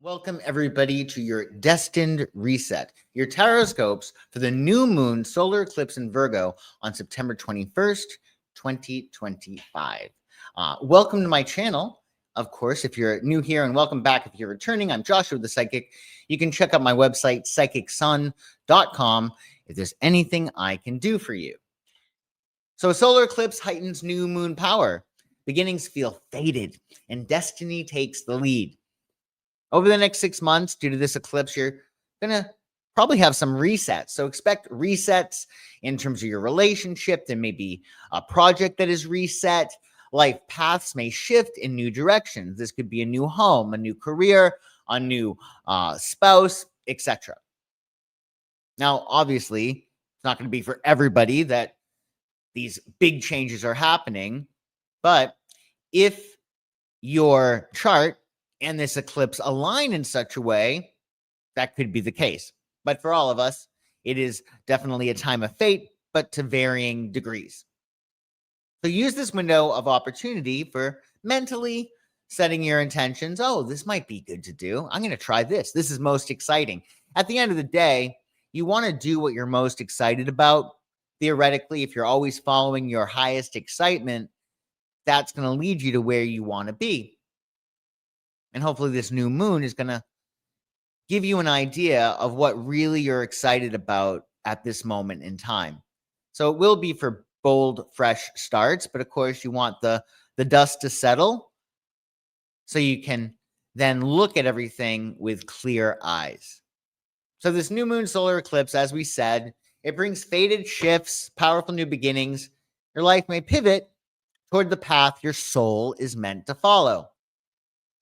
Welcome, everybody, to your Destined Reset, your TarotScopes for the new moon solar eclipse in Virgo on September 21st, 2025. Welcome to my channel. Of course, if you're new here, and welcome back if you're returning. I'm Joshua the Psychic. You can check out my website, psychicsun.com, if there's anything I can do for you. So a solar eclipse heightens new moon power. Beginnings feel fated, and destiny takes the lead. Over the next 6 months, due to this eclipse, you're going to probably have some resets. So expect resets in terms of your relationship. There may be a project that is reset. Life paths may shift in new directions. This could be a new home, a new career, a new spouse, etc. Now, obviously, it's not going to be for everybody that these big changes are happening. But if your chart and this eclipse align in such a way, that could be the case. But for all of us, it is definitely a time of fate, but to varying degrees. So use this window of opportunity for mentally setting your intentions. Oh, this might be good to do. I'm going to try this. This is most exciting. At the end of the day, you want to do what you're most excited about. Theoretically, if you're always following your highest excitement, that's going to lead you to where you want to be. And hopefully this new moon is going to give you an idea of what really you're excited about at this moment in time. So it will be for bold, fresh starts, but of course you want the dust to settle so you can then look at everything with clear eyes. So this new moon solar eclipse, as we said, it brings fated shifts, powerful new beginnings. Your life may pivot toward the path your soul is meant to follow.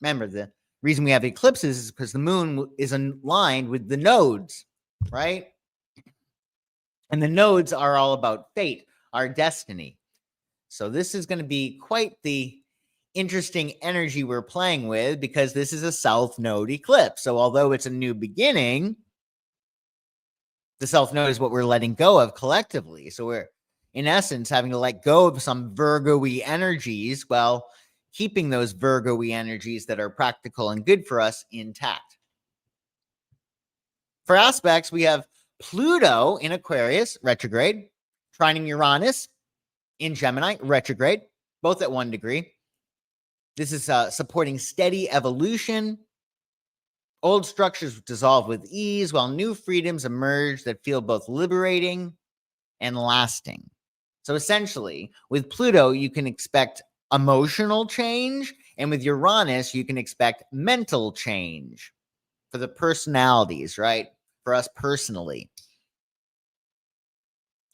Remember, the reason we have eclipses is because the moon is aligned with the nodes, right? And the nodes are all about fate, our destiny. So this is going to be quite the interesting energy we're playing with because this is a south node eclipse. So although it's a new beginning, the south node is what we're letting go of collectively. So we're, in essence, having to let go of some Virgo-y energies while keeping those Virgo-y energies that are practical and good for us intact. For aspects, we have Pluto in Aquarius, retrograde, trining Uranus in Gemini, retrograde, both at 1 degree. This is supporting steady evolution. Old structures dissolve with ease, while new freedoms emerge that feel both liberating and lasting. So essentially, with Pluto, you can expect emotional change, and with Uranus, you can expect mental change for the personalities, right? For us personally.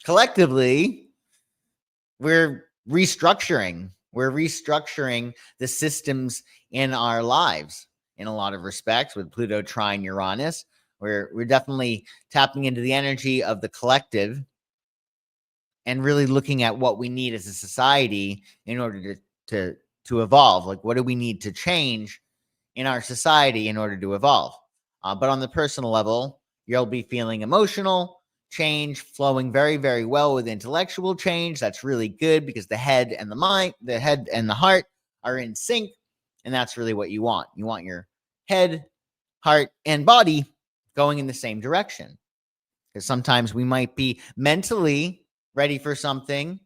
Collectively, we're restructuring. We're restructuring the systems in our lives in a lot of respects with Pluto trine Uranus. We're definitely tapping into the energy of the collective and really looking at what we need as a society in order to evolve. Like, what do we need to change in our society in order to evolve? But on the personal level, you'll be feeling emotional change flowing very, very well with intellectual change. That's really good because the head and the mind, the head and the heart are in sync. And that's really what you want. You want your head, heart, and body going in the same direction. Because sometimes we might be mentally ready for something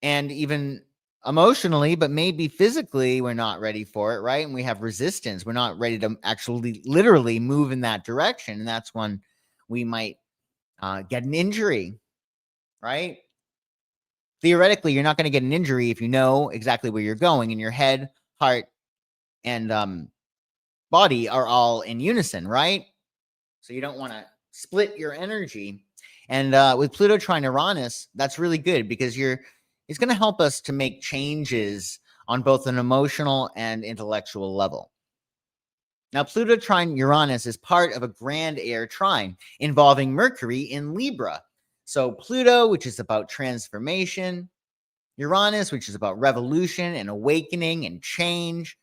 and even emotionally, but maybe physically we're not ready for it, right? And we have resistance. We're not ready to actually literally move in that direction. And that's when we might get an injury, right? Theoretically, you're not going to get an injury if you know exactly where you're going, and your head, heart, and body are all in unison, right? So you don't want to split your energy. And with Pluto trine Uranus, that's really good because it's going to help us to make changes on both an emotional and intellectual level. Now, Pluto trine Uranus is part of a grand air trine involving Mercury in Libra. So Pluto, which is about transformation, Uranus, which is about revolution and awakening and change,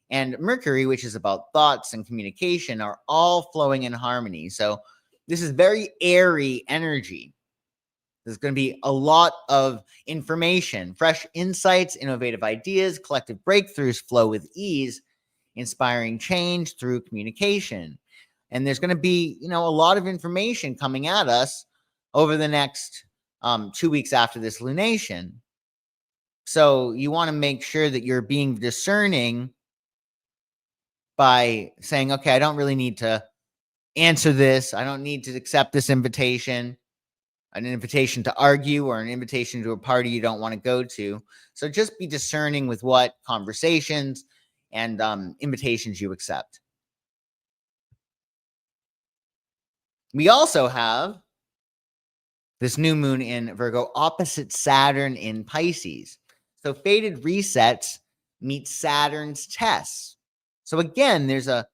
and Mercury, which is about thoughts and communication, are all flowing in harmony. So this is very airy energy. There's going to be a lot of information, fresh insights, innovative ideas, collective breakthroughs flow with ease inspiring change through communication. And there's going to be, a lot of information coming at us over the next 2 weeks after this lunation. So you want to make sure that you're being discerning by saying, okay, I don't really need to answer this. I don't need to accept this invitation, an invitation to argue or an invitation to a party you don't want to go to. So just be discerning with what conversations and invitations you accept. We also have this new moon in Virgo opposite Saturn in Pisces. So fated resets meet Saturn's tests. So again, there's a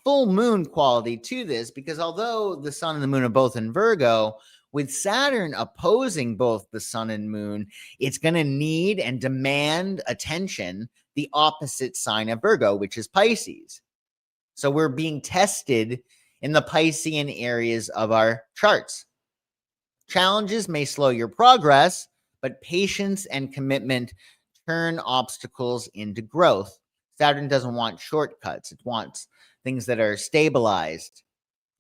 full moon quality to this, because although the sun and the moon are both in Virgo, with Saturn opposing both the sun and moon, it's going to need and demand attention the opposite sign of Virgo, which is Pisces. So we're being tested in the Piscean areas of our charts. Challenges may slow your progress, but patience and commitment turn obstacles into growth. Saturn doesn't want shortcuts. It wants things that are stabilized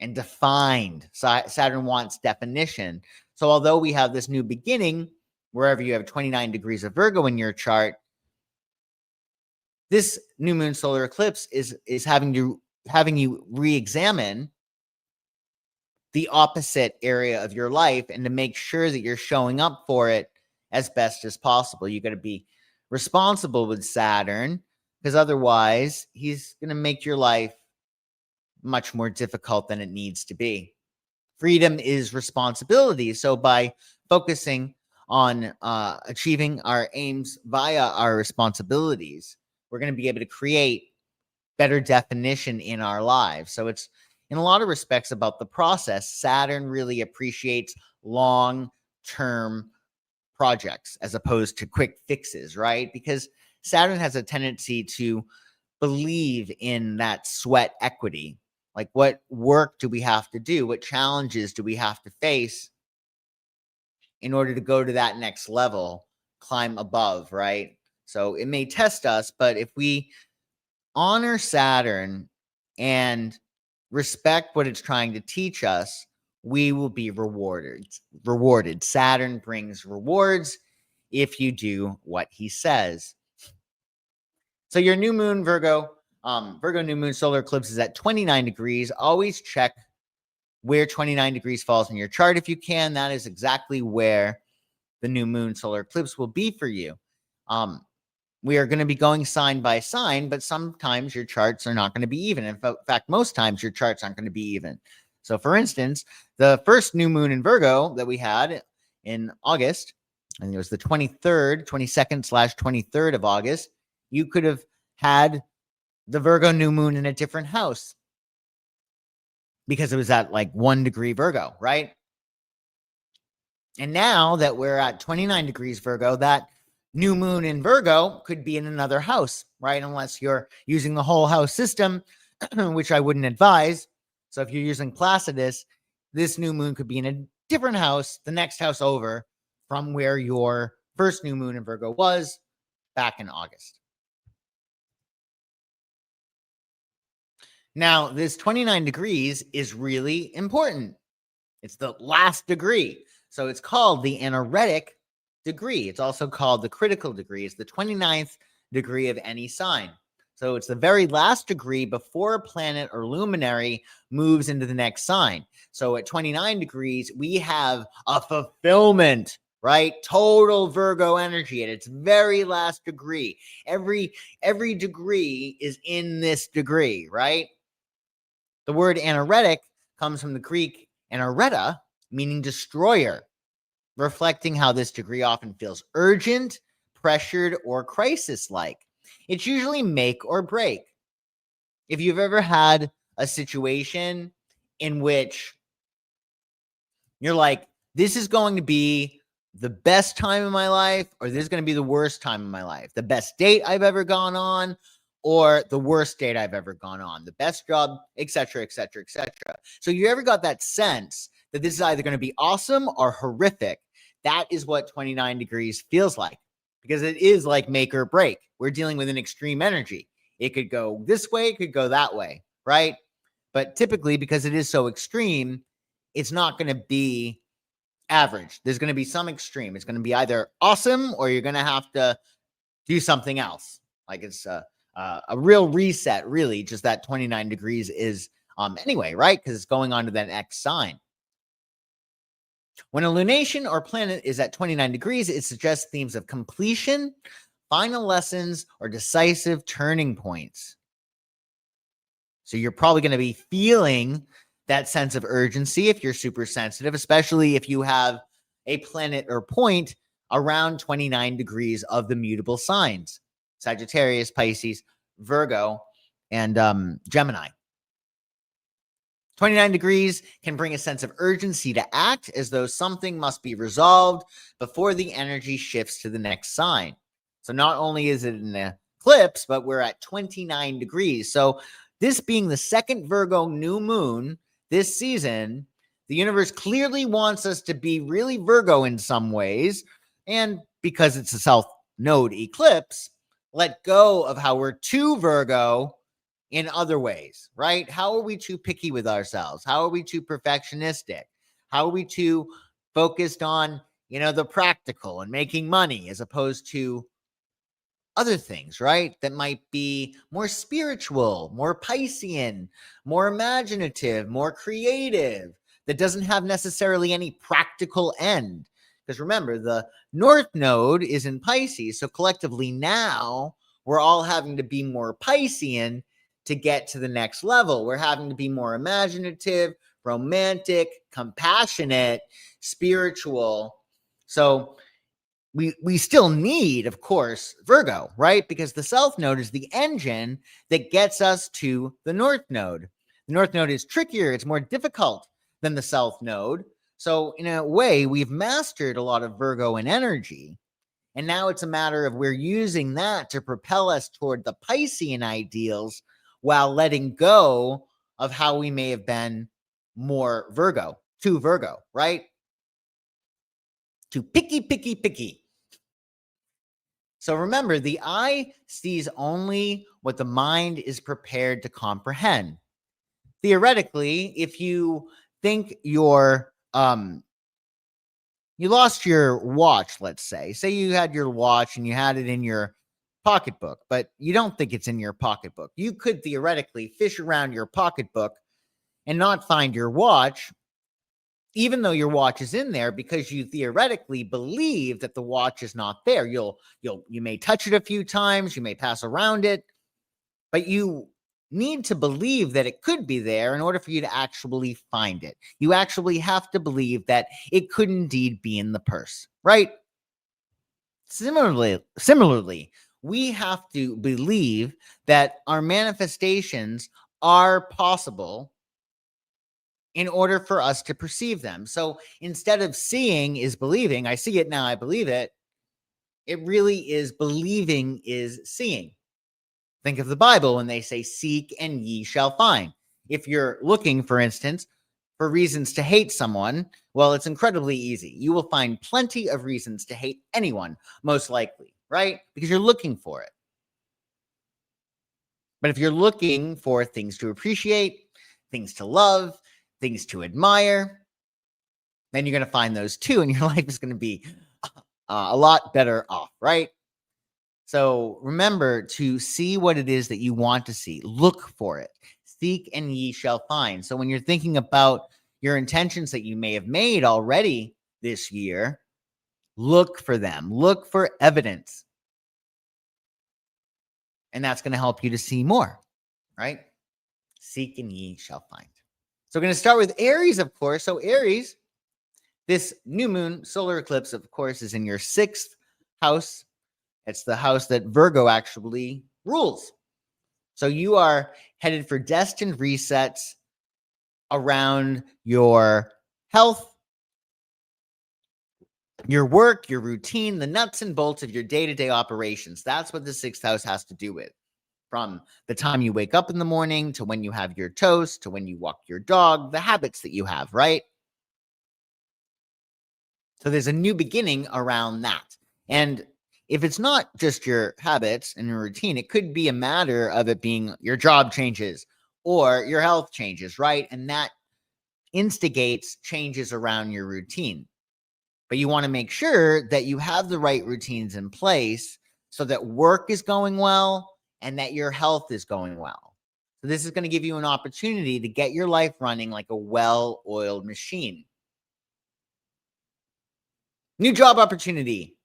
and defined. Saturn wants definition. So although we have this new beginning, wherever you have 29 degrees of Virgo in your chart, this new moon solar eclipse is having you re-examine the opposite area of your life and to make sure that you're showing up for it as best as possible. You got to be responsible with Saturn, because otherwise he's going to make your life much more difficult than it needs to be. Freedom is responsibility. So by focusing on achieving our aims via our responsibilities, we're going to be able to create better definition in our lives. So it's, in a lot of respects, about the process. Saturn really appreciates long-term projects as opposed to quick fixes, right? Because Saturn has a tendency to believe in that sweat equity. Like, what work do we have to do? What challenges do we have to face in order to go to that next level, climb above, right? So it may test us, but if we honor Saturn and respect what it's trying to teach us, we will be rewarded. Saturn brings rewards if you do what he says. So your new moon, Virgo new moon solar eclipse is at 29 degrees. Always check where 29 degrees falls in your chart if you can. That is exactly where the new moon solar eclipse will be for you. We are going to be going sign by sign, but sometimes your charts are not going to be even. In fact, most times your charts aren't going to be even. So for instance, the first new moon in Virgo that we had in August, I think it was the 22nd/23rd of August, you could have had the Virgo new moon in a different house because it was at like 1 degree Virgo, right? And now that we're at 29 degrees Virgo, that new moon in Virgo could be in another house, right? Unless you're using the whole house system, which I wouldn't advise. So if you're using Placidus, this new moon could be in a different house, the next house over from where your first new moon in Virgo was back in August. Now, this 29 degrees is really important. It's the last degree. So it's called the anaretic degree. It's also called the critical degree. It's the 29th degree of any sign. So it's the very last degree before a planet or luminary moves into the next sign. So at 29 degrees, we have a fulfillment, right? Total Virgo energy at its very last degree. Every degree is in this degree, right? The word anaretic comes from the Greek anareta, meaning destroyer, reflecting how this degree often feels urgent, pressured, or crisis-like. It's usually make or break. If you've ever had a situation in which you're like, this is going to be the best time in my life, or this is going to be the worst time in my life, the best date I've ever gone on, or the worst date I've ever gone on, the best job, etc., etc., etc. So you ever got that sense that this is either going to be awesome or horrific? That is what 29 degrees feels like, because it is like make or break. We're dealing with an extreme energy. It could go this way, it could go that way, right? But typically, because it is so extreme, it's not going to be average. There's going to be some extreme. It's going to be either awesome or you're going to have to do something else. Like it's a real reset, really. Just that 29 degrees is anyway, right? Because it's going on to that next sign. When a lunation or planet is at 29 degrees, it suggests themes of completion, final lessons, or decisive turning points. So you're probably going to be feeling that sense of urgency if you're super sensitive, especially if you have a planet or point around 29 degrees of the mutable signs: Sagittarius, Pisces, Virgo, and Gemini. 29 degrees can bring a sense of urgency to act, as though something must be resolved before the energy shifts to the next sign. So not only is it an eclipse, but we're at 29 degrees. So this being the second Virgo new moon this season, the universe clearly wants us to be really Virgo in some ways. And because it's a South Node eclipse, let go of how we're too Virgo in other ways, right? How are we too picky with ourselves? How are we too perfectionistic? How are we too focused on, the practical and making money as opposed to other things, right? That might be more spiritual, more Piscean, more imaginative, more creative, that doesn't have necessarily any practical end. Because remember, the North Node is in Pisces. So collectively now we're all having to be more Piscean to get to the next level. We're having to be more imaginative, romantic, compassionate, spiritual. So we still need, of course, Virgo, right? Because the South Node is the engine that gets us to the North Node. The North Node is trickier. It's more difficult than the South Node. So in a way, we've mastered a lot of Virgo and energy. And now it's a matter of we're using that to propel us toward the Piscean ideals while letting go of how we may have been more Virgo, too Virgo, right? Too picky, picky, picky. So remember, the eye sees only what the mind is prepared to comprehend. Theoretically, if you think you lost your watch, let's say you had your watch and you had it in your pocketbook, but you don't think it's in your pocketbook. You could theoretically fish around your pocketbook and not find your watch, even though your watch is in there, because you theoretically believe that the watch is not there. You may touch it a few times, you may pass around it, but you need to believe that it could be there in order for you to actually find it. You actually have to believe that it could indeed be in the purse, right? Similarly, we have to believe that our manifestations are possible in order for us to perceive them. So instead of seeing is believing, I see it now, I believe it. It really is believing is seeing. Think of the Bible when they say, seek and ye shall find. If you're looking, for instance, for reasons to hate someone, well, it's incredibly easy. You will find plenty of reasons to hate anyone, most likely, right? Because you're looking for it. But if you're looking for things to appreciate, things to love, things to admire, then you're going to find those too, and your life is going to be a lot better off, right? So remember to see what it is that you want to see. Look for it. Seek and ye shall find. So when you're thinking about your intentions that you may have made already this year, look for them. Look for evidence. And that's going to help you to see more, right? Seek and ye shall find. So we're going to start with Aries, of course. So Aries, this new moon solar eclipse, of course, is in your 6th house. It's the house that Virgo actually rules. So you are headed for destined resets around your health, your work, your routine, the nuts and bolts of your day-to-day operations. That's what the 6th house has to do with. From the time you wake up in the morning to when you have your toast to when you walk your dog, the habits that you have, right? So there's a new beginning around that. And if it's not just your habits and your routine, it could be a matter of it being your job changes or your health changes, right? And that instigates changes around your routine. But you want to make sure that you have the right routines in place so that work is going well and that your health is going well. So this is going to give you an opportunity to get your life running like a well-oiled machine. New job opportunity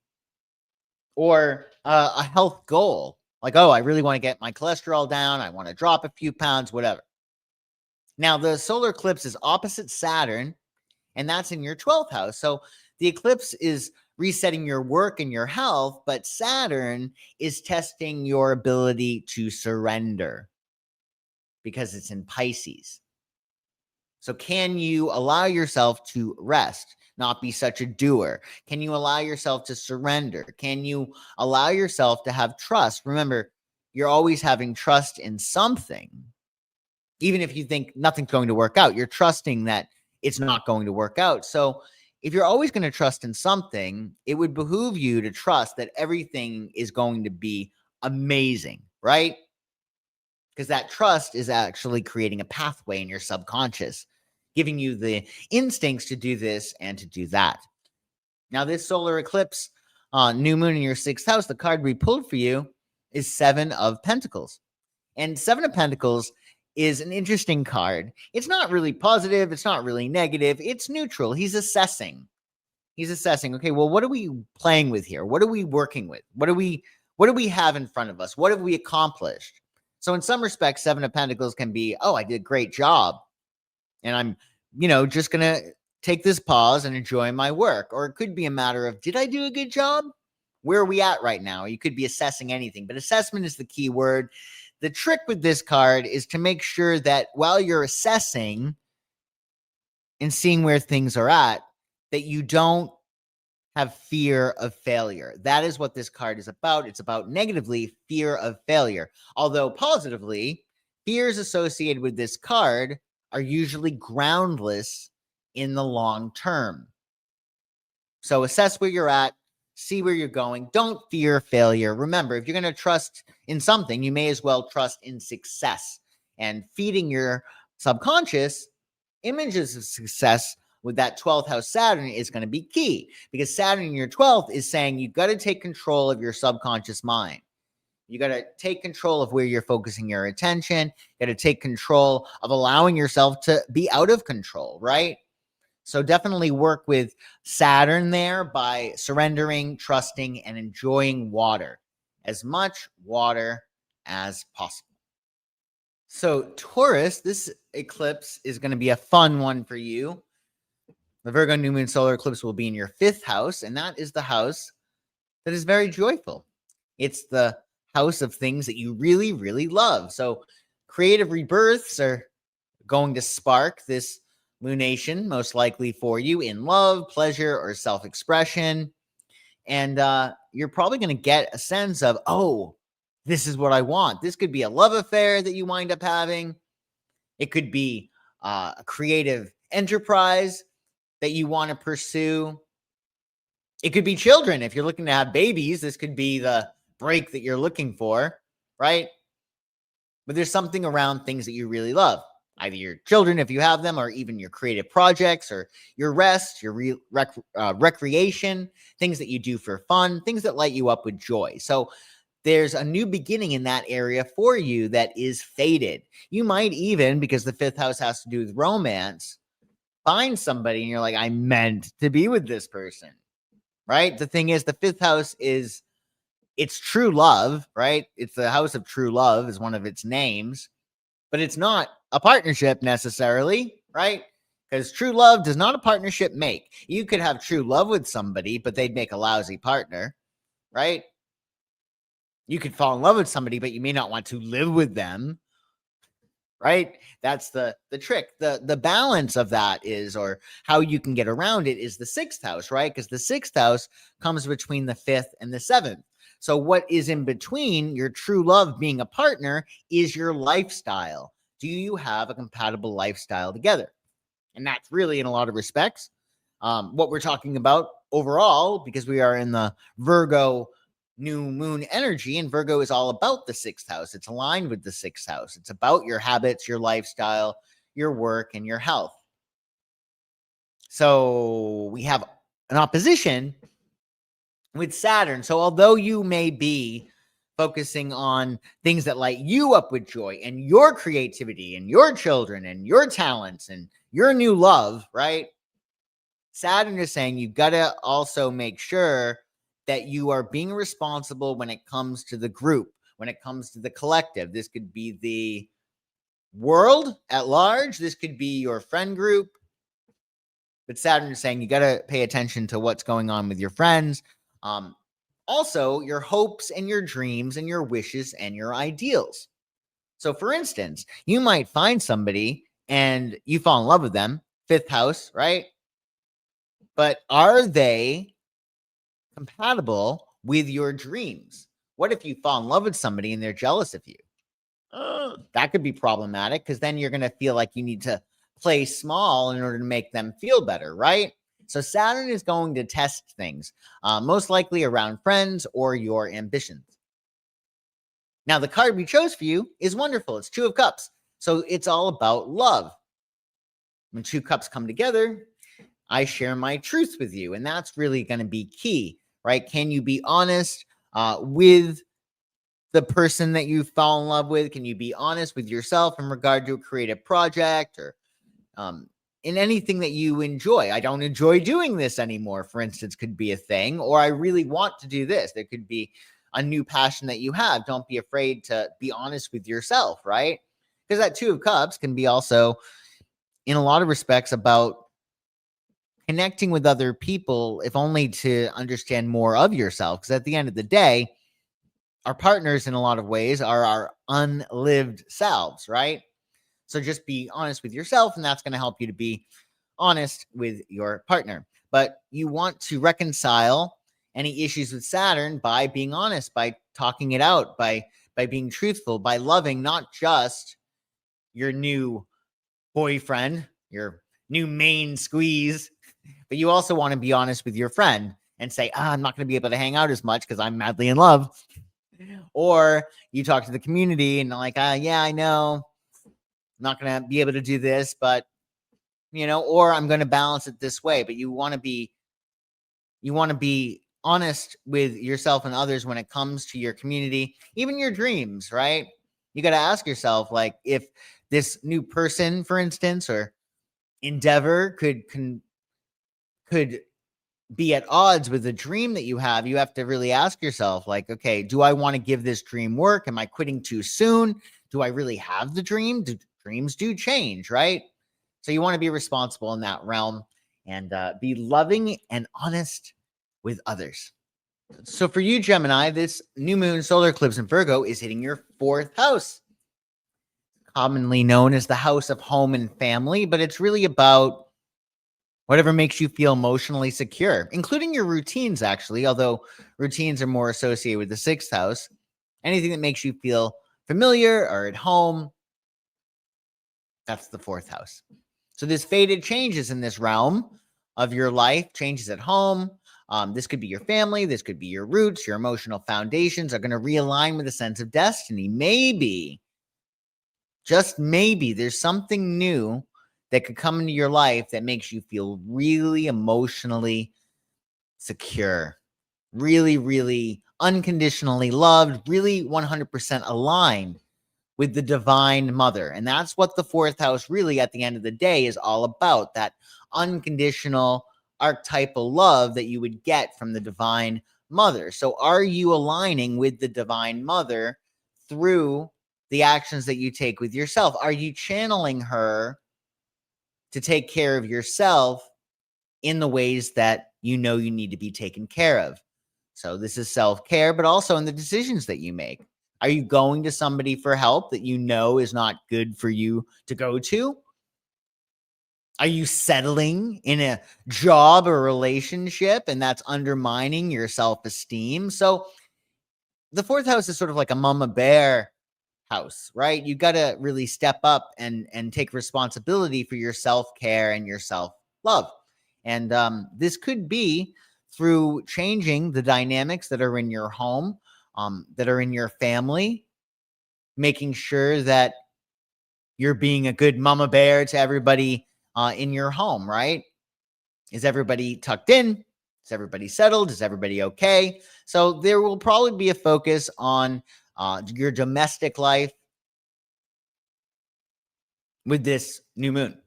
or a health goal. Like, oh, I really want to get my cholesterol down. I want to drop a few pounds, whatever. Now, the solar eclipse is opposite Saturn, and that's in your 12th house. So the eclipse is resetting your work and your health, but Saturn is testing your ability to surrender because it's in Pisces. So can you allow yourself to rest, not be such a doer? Can you allow yourself to surrender? Can you allow yourself to have trust? Remember, you're always having trust in something. Even if you think nothing's going to work out, you're trusting that it's not going to work out. So if you're always going to trust in something, it would behoove you to trust that everything is going to be amazing, right? Because that trust is actually creating a pathway in your subconscious, giving you the instincts to do this and to do that. Now, this solar eclipse, new moon in your 6th house, the card we pulled for you is 7 of Pentacles. And 7 of Pentacles is an interesting card. It's not really positive. It's not really negative. It's neutral. He's assessing. Okay, well, what are we playing with here? What are we working with? What do we have in front of us? What have we accomplished? So in some respects, 7 of Pentacles can be, oh, I did a great job. And I'm, just going to take this pause and enjoy my work. Or it could be a matter of, did I do a good job? Where are we at right now? You could be assessing anything, but assessment is the key word. The trick with this card is to make sure that while you're assessing and seeing where things are at, that you don't have fear of failure. That is what this card is about. It's about negatively fear of failure. Although positively, fears associated with this card are usually groundless in the long term. So assess where you're at, see where you're going. Don't fear failure. Remember, if you're going to trust in something, you may as well trust in success. And feeding your subconscious images of success with that 12th house Saturn is going to be key, because Saturn in your 12th is saying you've got to take control of your subconscious mind. You got to take control of where you're focusing your attention. You got to take control of allowing yourself to be out of control, right? So definitely work with Saturn there by surrendering, trusting, and enjoying water. As much water as possible. So Taurus, this eclipse is going to be a fun one for you. The Virgo new moon solar eclipse will be in your 5th house, and that is the house that is very joyful. It's the house of things that you really, really love. So creative rebirths are going to spark this lunation, most likely for you, in love, pleasure, or self-expression. And you're probably going to get a sense of, oh, this is what I want. This could be a love affair that you wind up having. It could be a creative enterprise that you want to pursue. It could be children. If you're looking to have babies, this could be the break that you're looking for, right? But there's something around things that you really love, either your children, if you have them, or even your creative projects, or your rest, your recreation, things that you do for fun, things that light you up with joy. So there's a new beginning in that area for you that is fated. You might even, because the 5th house has to do with romance, find somebody and you're like, I meant to be with this person, right? The thing is, the 5th house it's true love, right? It's the house of true love is one of its names, but it's not a partnership necessarily, right? Because true love does not a partnership make. You could have true love with somebody, but they'd make a lousy partner, right? You could fall in love with somebody, but you may not want to live with them, right? That's the trick. The balance of that is, or how you can get around it, is the 6th house, right? Because the 6th house comes between the 5th and the 7th. So what is in between your true love being a partner is your lifestyle. Do you have a compatible lifestyle together? And that's really, in a lot of respects, what we're talking about overall, because we are in the Virgo new moon energy, and Virgo is all about the 6th house. It's aligned with the 6th house. It's about your habits, your lifestyle, your work, and your health. So we have an opposition with Saturn. So although you may be focusing on things that light you up with joy and your creativity and your children and your talents and your new love, right? Saturn is saying you got to also make sure that you are being responsible when it comes to the group, when it comes to the collective. This could be the world at large. This could be your friend group. But Saturn is saying you got to pay attention to what's going on with your friends. Also, your hopes and your dreams and your wishes and your ideals. So, for instance, you might find somebody and you fall in love with them, 5th house, right? But are they compatible with your dreams? What if you fall in love with somebody and they're jealous of you? That could be problematic because then you're going to feel like you need to play small in order to make them feel better, right? So Saturn is going to test things, most likely around friends or your ambitions. Now, the card we chose for you is wonderful. It's 2 of Cups. So it's all about love. When 2 cups come together, I share my truth with you. And that's really going to be key, right? Can you be honest with the person that you fall in love with? Can you be honest with yourself in regard to a creative project or in anything that you enjoy? I don't enjoy doing this anymore, for instance, could be a thing, or I really want to do this. There could be a new passion that you have. Don't be afraid to be honest with yourself, right? Because that 2 of Cups can be also, in a lot of respects, about connecting with other people, if only to understand more of yourself. Because at the end of the day, our partners, in a lot of ways, are our unlived selves, right? So just be honest with yourself, and that's going to help you to be honest with your partner. But you want to reconcile any issues with Saturn by being honest, by talking it out, by being truthful, by loving not just your new boyfriend, your new main squeeze, but you also want to be honest with your friend and say, I'm not going to be able to hang out as much because I'm madly in love. Or you talk to the community and like, yeah, I know I'm not going to be able to do this, but or I'm going to balance it this way. But you want to be honest with yourself and others when it comes to your community, even your dreams, right? You got to ask yourself, like, if this new person, for instance, or endeavor could be at odds with the dream that you have to really ask yourself, like, okay, do I want to give this dream work? Am I quitting too soon? Do I really have the dream? Dreams do change, right? So you want to be responsible in that realm and be loving and honest with others. So for you, Gemini, this new moon solar eclipse in Virgo is hitting your 4th house, commonly known as the house of home and family, but it's really about whatever makes you feel emotionally secure, including your routines, actually, although routines are more associated with the 6th house. Anything that makes you feel familiar or at home, that's the 4th house. So this faded changes in this realm of your life, changes at home. This could be your family. This could be your roots. Your emotional foundations are going to realign with a sense of destiny. Maybe, just maybe, there's something new that could come into your life that makes you feel really emotionally secure, really, really unconditionally loved, really 100% aligned with the divine mother. And that's what the 4th house really, at the end of the day, is all about, that unconditional archetypal love that you would get from the divine mother. So are you aligning with the divine mother through the actions that you take with yourself? Are you channeling her to take care of yourself in the ways that you need to be taken care of? So this is self-care, but also in the decisions that you make. Are you going to somebody for help that is not good for you to go to? Are you settling in a job or relationship and that's undermining your self-esteem? So the 4th house is sort of like a mama bear house, right? You got to really step up and take responsibility for your self-care and your self-love. And this could be through changing the dynamics that are in your home, that are in your family, making sure that you're being a good mama bear to everybody in your home, right? Is everybody tucked in? Is everybody settled? Is everybody okay? So there will probably be a focus on your domestic life with this new moon.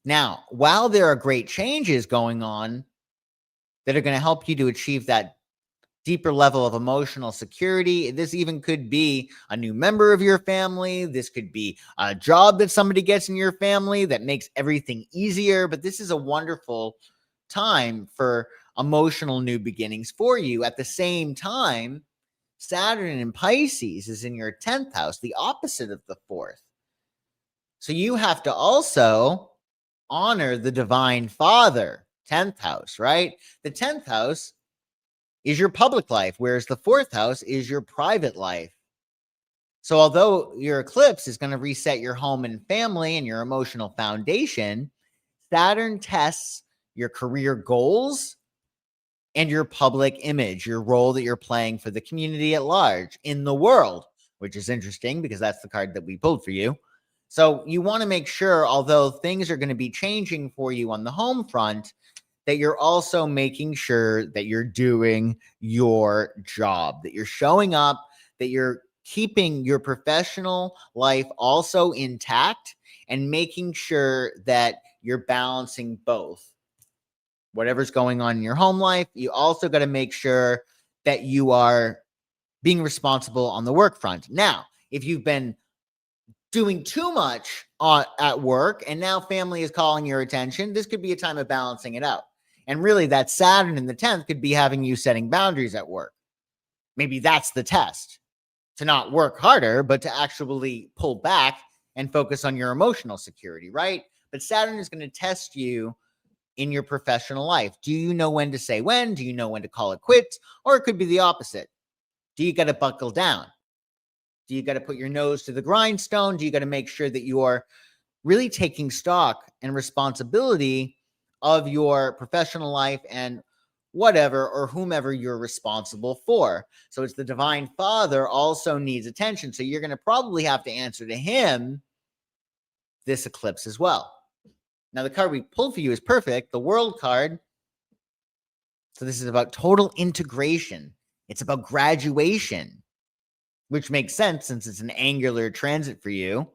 Now, while there are great changes going on that are going to help you to achieve that deeper level of emotional security, this even could be a new member of your family. This could be a job that somebody gets in your family that makes everything easier. But this is a wonderful time for emotional new beginnings for you. At the same time, Saturn in Pisces is in your 10th house, the opposite of the 4th. So you have to also honor the divine father, 10th house, right? The 10th house is your public life, whereas the 4th house is your private life. So although your eclipse is going to reset your home and family and your emotional foundation, Saturn tests your career goals and your public image, your role that you're playing for the community at large in the world, which is interesting because that's the card that we pulled for you. So you want to make sure, although things are going to be changing for you on the home front, that you're also making sure that you're doing your job, that you're showing up, that you're keeping your professional life also intact and making sure that you're balancing both. Whatever's going on in your home life, you also got to make sure that you are being responsible on the work front. Now, if you've been doing too much at work and now family is calling your attention, this could be a time of balancing it out. And really, that Saturn in the 10th could be having you setting boundaries at work. Maybe that's the test, to not work harder, but to actually pull back and focus on your emotional security, right? But Saturn is going to test you in your professional life. Do you know when to say when? Do you know when to call it quits? Or it could be the opposite. Do you got to buckle down? Do you got to put your nose to the grindstone? Do you got to make sure that you are really taking stock and responsibility of your professional life and whatever or whomever you're responsible for? So it's the divine father also needs attention. So you're going to probably have to answer to him this eclipse as well. Now, the card we pulled for you is perfect, the World card. So this is about total integration. It's about graduation, which makes sense since it's an angular transit for you,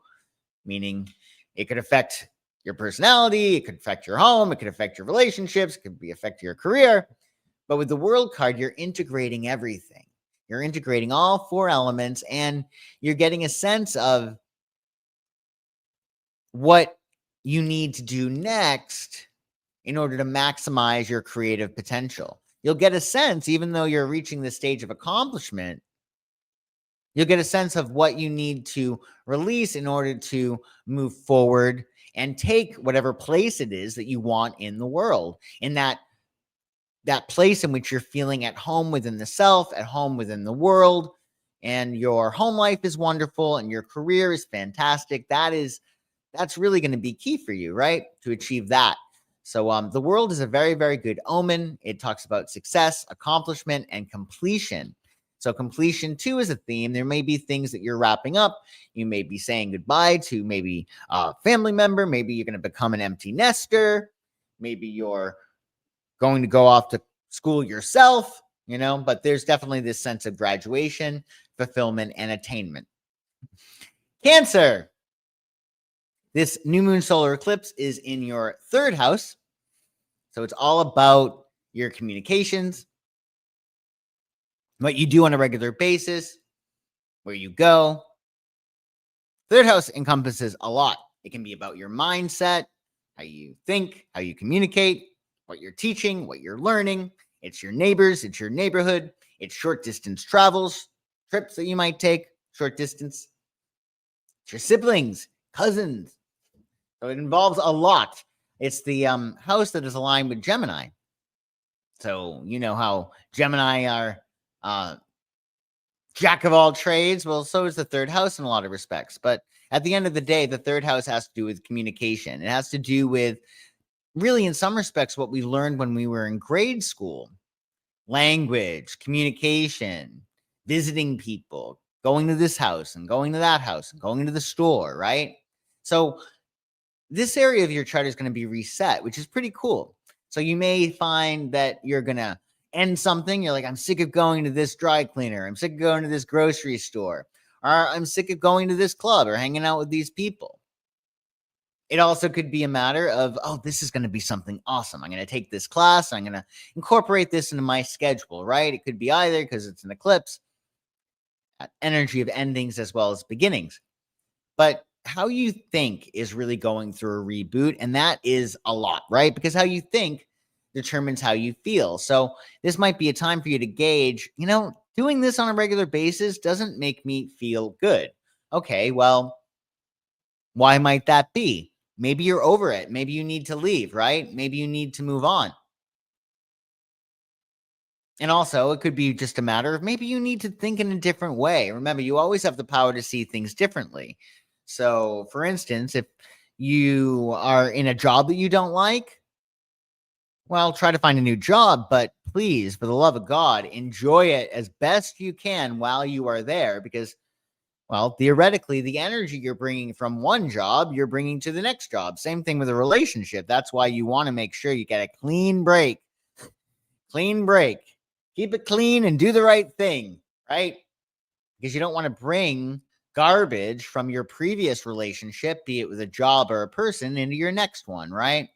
meaning it could affect your personality, it could affect your home, it could affect your relationships, it could affect your career. But with the World card, you're integrating everything. You're integrating all 4 elements, and you're getting a sense of what you need to do next in order to maximize your creative potential. You'll get a sense, even though you're reaching this stage of accomplishment, you'll get a sense of what you need to release in order to move forward and take whatever place it is that you want in the world, in that place in which you're feeling at home within the self, at home within the world, and your home life is wonderful and your career is fantastic. That's really going to be key for you, right? To achieve that. So the world is a very, very good omen. It talks about success, accomplishment, and completion. So completion too is a theme. There may be things that you're wrapping up. You may be saying goodbye to maybe a family member. Maybe you're going to become an empty nester. Maybe you're going to go off to school yourself, but there's definitely this sense of graduation, fulfillment, and attainment. Cancer. This new moon solar eclipse is in your 3rd house. So it's all about your communications, what you do on a regular basis, where you go. 3rd house encompasses a lot. It can be about your mindset, how you think, how you communicate, what you're teaching, what you're learning. It's your neighbors, it's your neighborhood, it's short distance travels, trips that you might take, short distance. It's your siblings, cousins. So it involves a lot. It's the house that is aligned with Gemini. So you know how Gemini are jack of all trades. Well, so is the 3rd house in a lot of respects. But at the end of the day, the 3rd house has to do with communication. It has to do with, really, in some respects, what we learned when we were in grade school. language, communication, visiting people, going to this house and going to that house and going to the store, right? So this area of your chart is going to be reset, which is pretty cool. So you may find that you're going to end something. You're like, I'm sick of going to this dry cleaner. I'm sick of going to this grocery store. Or I'm sick of going to this club or hanging out with these people. It also could be a matter of, oh, this is going to be something awesome. I'm going to take this class. I'm going to incorporate this into my schedule, right? It could be either because it's an eclipse, energy of endings as well as beginnings. But how you think is really going through a reboot, and that is a lot, right? Because how you think determines how you feel. So this might be a time for you to gauge, doing this on a regular basis doesn't make me feel good. Okay, well, why might that be? Maybe you're over it. Maybe you need to leave, right? Maybe you need to move on. And also, it could be just a matter of maybe you need to think in a different way. Remember, you always have the power to see things differently. So, for instance, if you are in a job that you don't like, well, try to find a new job, but please, for the love of God, enjoy it as best you can while you are there because, well, theoretically, the energy you're bringing from one job, you're bringing to the next job. Same thing with a relationship. That's why you want to make sure you get a clean break. Clean break. Keep it clean and do the right thing, right? Because you don't want to bring garbage from your previous relationship, be it with a job or a person, into your next one, right?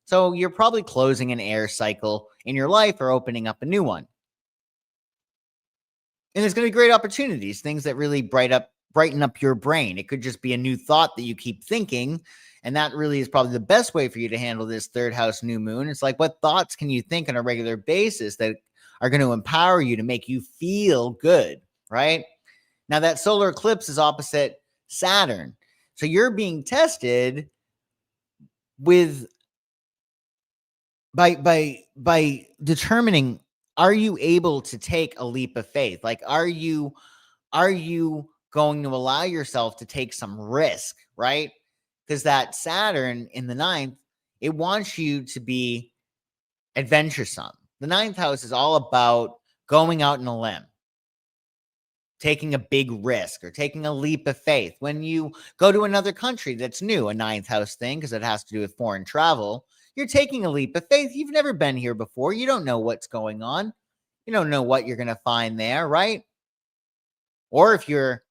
So you're probably closing an air cycle in your life or opening up a new one. And there's going to be great opportunities, things that really brighten up your brain. It could just be a new thought that you keep thinking. And that really is probably the best way for you to handle this third house new moon. It's like, what thoughts can you think on a regular basis that are going to empower you to make you feel good, right? Now, that solar eclipse is opposite Saturn. So you're being tested with by determining, are you able to take a leap of faith? Like, are you going to allow yourself to take some risk, right? Because that Saturn in the ninth, it wants you to be adventuresome. The ninth house is all about going out on a limb, taking a big risk or taking a leap of faith. When you go to another country that's new, a ninth house thing, because it has to do with foreign travel, you're taking a leap of faith. You've never been here before. You don't know what's going on. You don't know what you're going to find there, right? Or if you're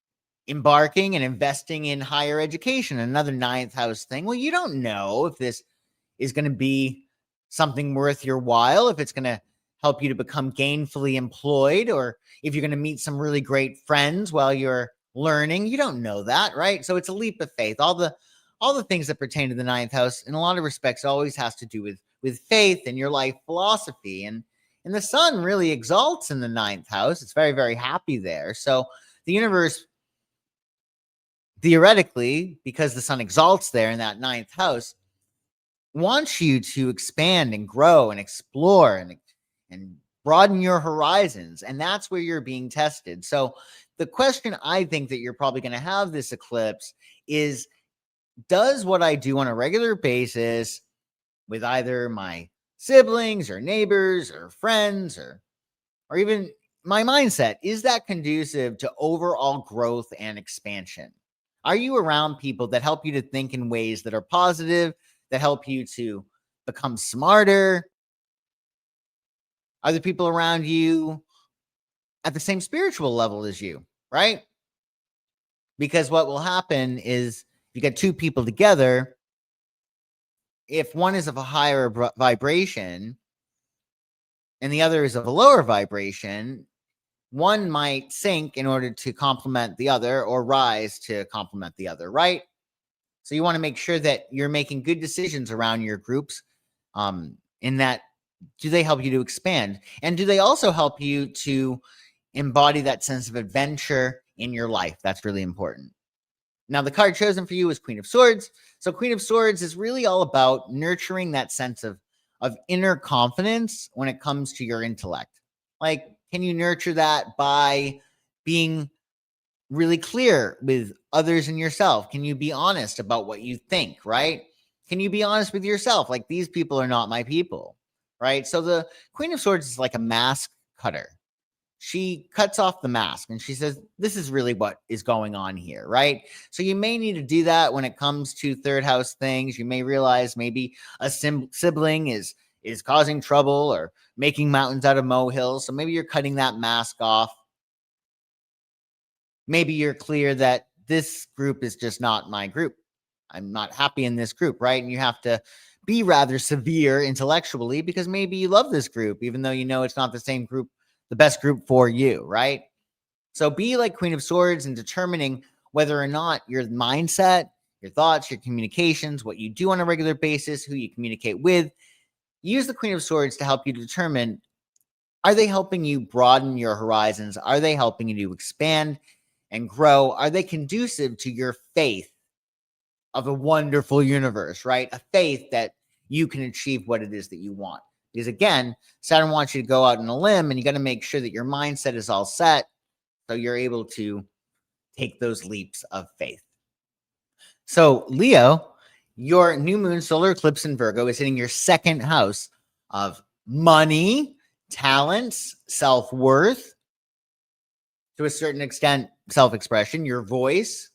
embarking and investing in higher education, another ninth house thing, well, you don't know if this is going to be something worth your while, if it's going to help you to become gainfully employed, or if you're going to meet some really great friends while you're learning. You don't know that, right? So it's a leap of faith. All the things that pertain to the ninth house, in a lot of respects, always has to do with faith and your life philosophy. And the sun really exalts in the ninth house. It's very, very happy there. So the universe, theoretically, because the sun exalts there in that ninth house, wants you to expand and grow and explore and broaden your horizons. And that's where you're being tested. So the question I think that you're probably going to have this eclipse is, does what I do on a regular basis with either my siblings or neighbors or friends or even my mindset, is that conducive to overall growth and expansion? Are you around people that help you to think in ways that are positive, that help you to become smarter? Are the people around you at the same spiritual level as you, right? Because what will happen is, you get two people together, if one is of a higher vibration and the other is of a lower vibration, one might sink in order to complement the other or rise to complement the other, right? So you want to make sure that you're making good decisions around your groups, in that, do they help you to expand? And do they also help you to embody that sense of adventure in your life? That's really important. Now, the card chosen for you is Queen of Swords. So Queen of Swords is really all about nurturing that sense of inner confidence when it comes to your intellect. Like, can you nurture that by being really clear with others and yourself? Can you be honest about what you think, right? Can you be honest with yourself? Like, these people are not my people, right? So the Queen of Swords is like a mask cutter. She cuts off the mask and she says, this is really what is going on here, right? So you may need to do that when it comes to third house things. You may realize maybe a sibling is causing trouble or making mountains out of molehills. So maybe you're cutting that mask off. Maybe you're clear that this group is just not my group. I'm not happy in this group, right? And you have to be rather severe intellectually because maybe you love this group, even though you know it's not the same group, the best group for you, right? So be like Queen of Swords in determining whether or not your mindset, your thoughts, your communications, what you do on a regular basis, who you communicate with, use the Queen of Swords to help you determine, are they helping you broaden your horizons? Are they helping you to expand and grow? Are they conducive to your faith of a wonderful universe, right? A faith that you can achieve what it is that you want. Because again, Saturn wants you to go out on a limb and you got to make sure that your mindset is all set so you're able to take those leaps of faith. So Leo, your new moon solar eclipse in Virgo is hitting your second house of money, talents, self-worth, to a certain extent, self-expression, your voice,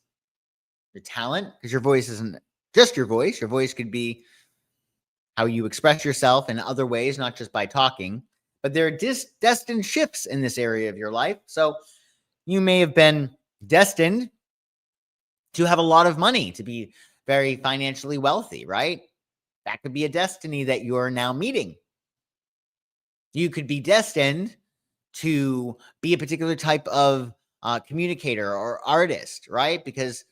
your talent, because your voice isn't just your voice. Your voice could be how you express yourself in other ways, not just by talking. But there are destined shifts in this area of your life. So you may have been destined to have a lot of money, to be very financially wealthy, right? That could be a destiny that you're now meeting. You could be destined to be a particular type of communicator or artist, right? Because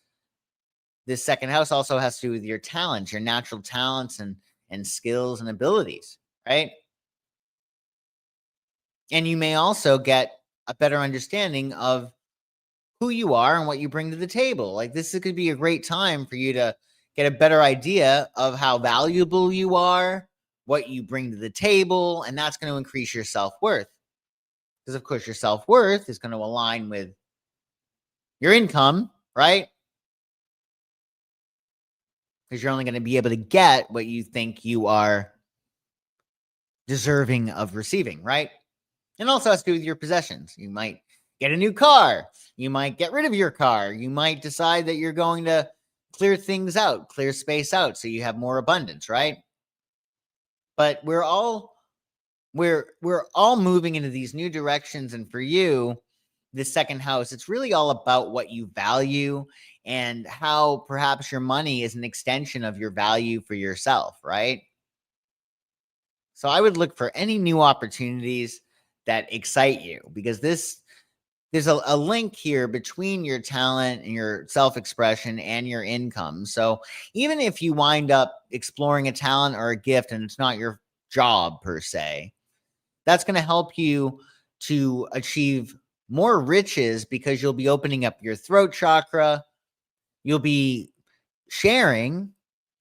this second house also has to do with your talents, your natural talents and skills and abilities, right? And you may also get a better understanding of who you are and what you bring to the table. Like this could be a great time for you to get a better idea of how valuable you are, what you bring to the table, and that's going to increase your self-worth. Because of course your self-worth is going to align with your income, right? Because you're only going to be able to get what you think you are deserving of receiving, right? And also has to do with your possessions. You might get a new car. You might get rid of your car. You might decide that you're going to clear things out, clear space out so you have more abundance, right? But we're all moving into these new directions, and for you, this second house, it's really all about what you value and how perhaps your money is an extension of your value for yourself, right? So I would look for any new opportunities that excite you, because there's a link here between your talent and your self-expression and your income. So even if you wind up exploring a talent or a gift and it's not your job per se, that's going to help you to achieve more riches because you'll be opening up your throat chakra. You'll be sharing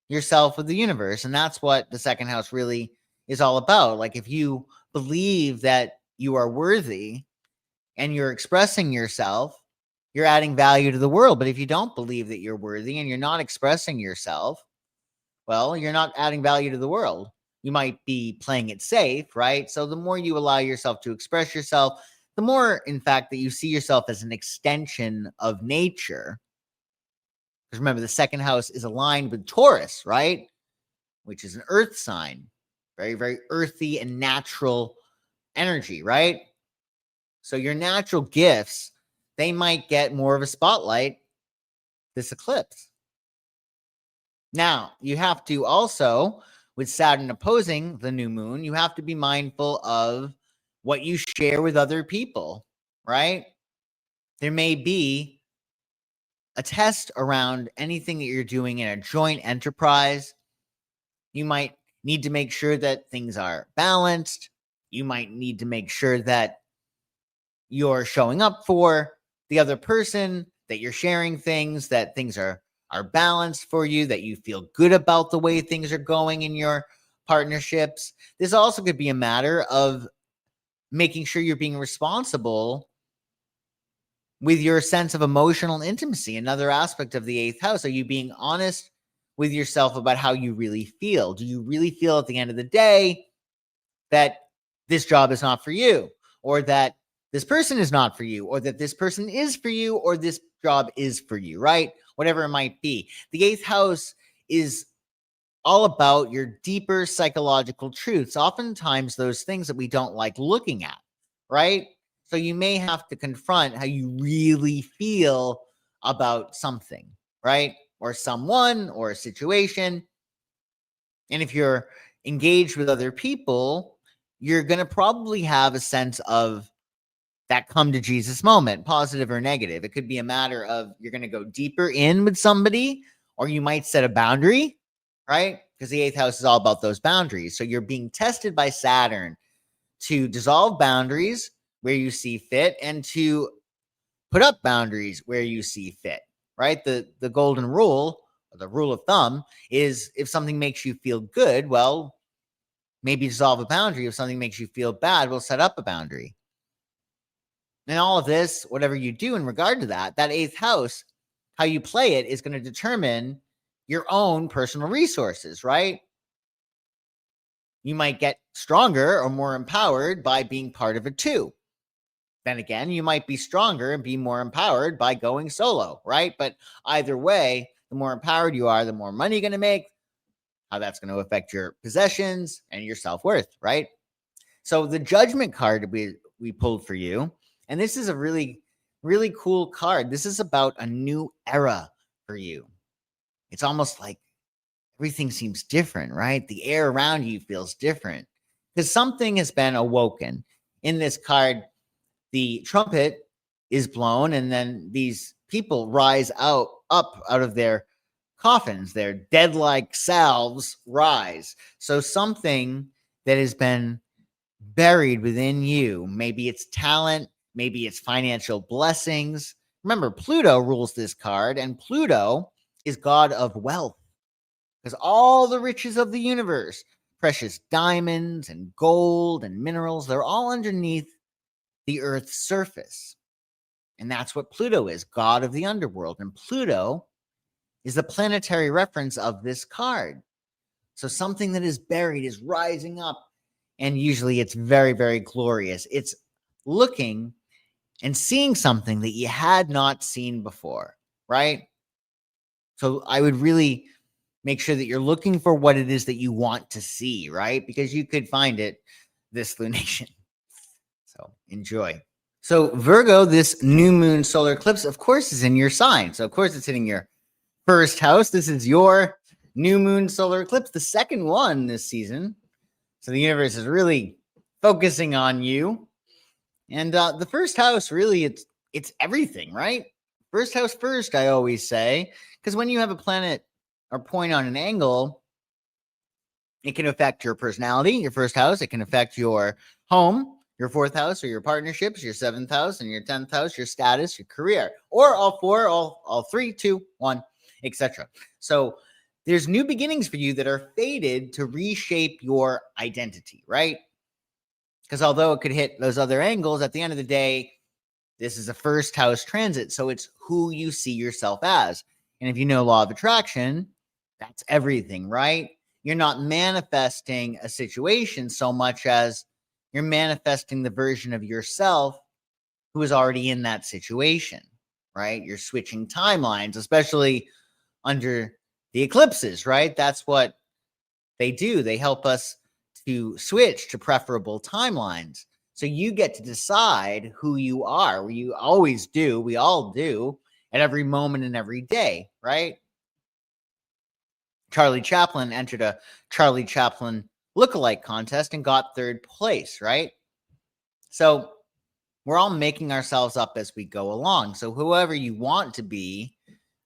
yourself with the universe. And that's what the second house really is all about. Like if you believe that you are worthy and you're expressing yourself, you're adding value to the world. But if you don't believe that you're worthy and you're not expressing yourself, well, you're not adding value to the world. You might be playing it safe, right? So the more you allow yourself to express yourself, the more, in fact, that you see yourself as an extension of nature. Because remember, the second house is aligned with Taurus, right? Which is an earth sign. Very, very earthy and natural energy, right? So your natural gifts, they might get more of a spotlight this eclipse. Now, you have to also, with Saturn opposing the new moon, you have to be mindful of what you share with other people, right? There may be a test around anything that you're doing in a joint enterprise. You might need to make sure that things are balanced. You might need to make sure that you're showing up for the other person, that you're sharing things, that things are balanced for you, that you feel good about the way things are going in your partnerships. This also could be a matter of making sure you're being responsible with your sense of emotional intimacy, another aspect of the eighth house. Are you being honest with yourself about how you really feel? Do you really feel at the end of the day that this job is not for you, or that this person is not for you, or that this person is for you, or this job is for you, right? Whatever it might be. The 8th house is all about your deeper psychological truths, oftentimes those things that we don't like looking at, right? So you may have to confront how you really feel about something, right? Or someone or a situation. And if you're engaged with other people, you're going to probably have a sense of that come to Jesus moment, positive or negative. It could be a matter of you're going to go deeper in with somebody, or you might set a boundary, right? Because the 8th house is all about those boundaries. So you're being tested by Saturn to dissolve boundaries where you see fit and to put up boundaries where you see fit, right? The golden rule, or the rule of thumb, is if something makes you feel good, well, maybe dissolve a boundary. If something makes you feel bad, we'll set up a boundary. And all of this, whatever you do in regard to that 8th house, how you play it is going to determine your own personal resources, right? You might get stronger or more empowered by being part of a 2. Then again, you might be stronger and be more empowered by going solo, right? But either way, the more empowered you are, the more money you're going to make, how that's going to affect your possessions and your self-worth, right? So the Judgment card we pulled for you, and this is a really, really cool card. This is about a new era for you. It's almost like everything seems different, right? The air around you feels different because something has been awoken. In this card, the trumpet is blown, and then these people rise up out of their coffins. Their dead-like selves rise. So something that has been buried within you, maybe it's talent, maybe it's financial blessings. Remember, Pluto rules this card, and Pluto is god of wealth, because all the riches of the universe, precious diamonds and gold and minerals, they're all underneath the Earth's surface. And that's what Pluto is, god of the underworld. And Pluto is the planetary reference of this card. So something that is buried is rising up, and usually it's very, very glorious. It's looking and seeing something that you had not seen before, right? So I would really make sure that you're looking for what it is that you want to see, right? Because you could find it this lunation. So enjoy. So Virgo, this new moon solar eclipse, of course, is in your sign. So of course it's hitting your first house. This is your new moon solar eclipse, the second one this season. So the universe is really focusing on you. And the first house, really, it's everything, right? First house first, I always say, because when you have a planet or point on an angle, it can affect your personality, your first house. It can affect your home, your 4th house, or your partnerships, your 7th house, and your 10th house, your status, your career, or all 4, all 3, 2, 1, etc. So there's new beginnings for you that are fated to reshape your identity, right? Because although it could hit those other angles, at the end of the day, this is a first house transit. So it's who you see yourself as. And if you know law of attraction, that's everything, right? You're not manifesting a situation so much as you're manifesting the version of yourself who is already in that situation, right? You're switching timelines, especially under the eclipses, right? That's what they do. They help us to switch to preferable timelines. So you get to decide who you are. You always do. We all do at every moment and every day, right? Charlie Chaplin entered a Charlie Chaplin lookalike contest and got 3rd place, right? So we're all making ourselves up as we go along. So whoever you want to be,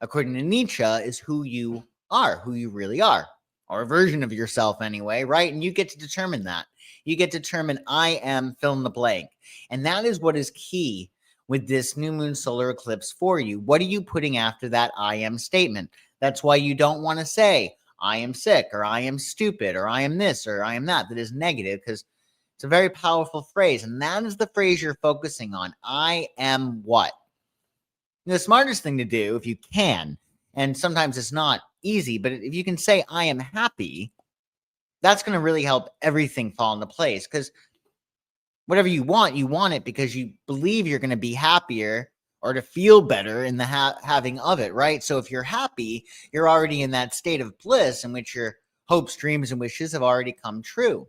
according to Nietzsche, is who you are, who you really are, or a version of yourself anyway, right? And you get to determine that. You get to determine I am fill in the blank. And that is what is key with this new moon solar eclipse for you. What are you putting after that I am statement? That's why you don't want to say I am sick, or I am stupid, or I am this, or I am that. That is negative, because it's a very powerful phrase. And that is the phrase you're focusing on. I am what? The smartest thing to do, if you can, and sometimes it's not easy, but if you can say I am happy, that's going to really help everything fall into place, because whatever you want it because you believe you're going to be happier or to feel better in the having of it, right? So if you're happy, you're already in that state of bliss in which your hopes, dreams, and wishes have already come true.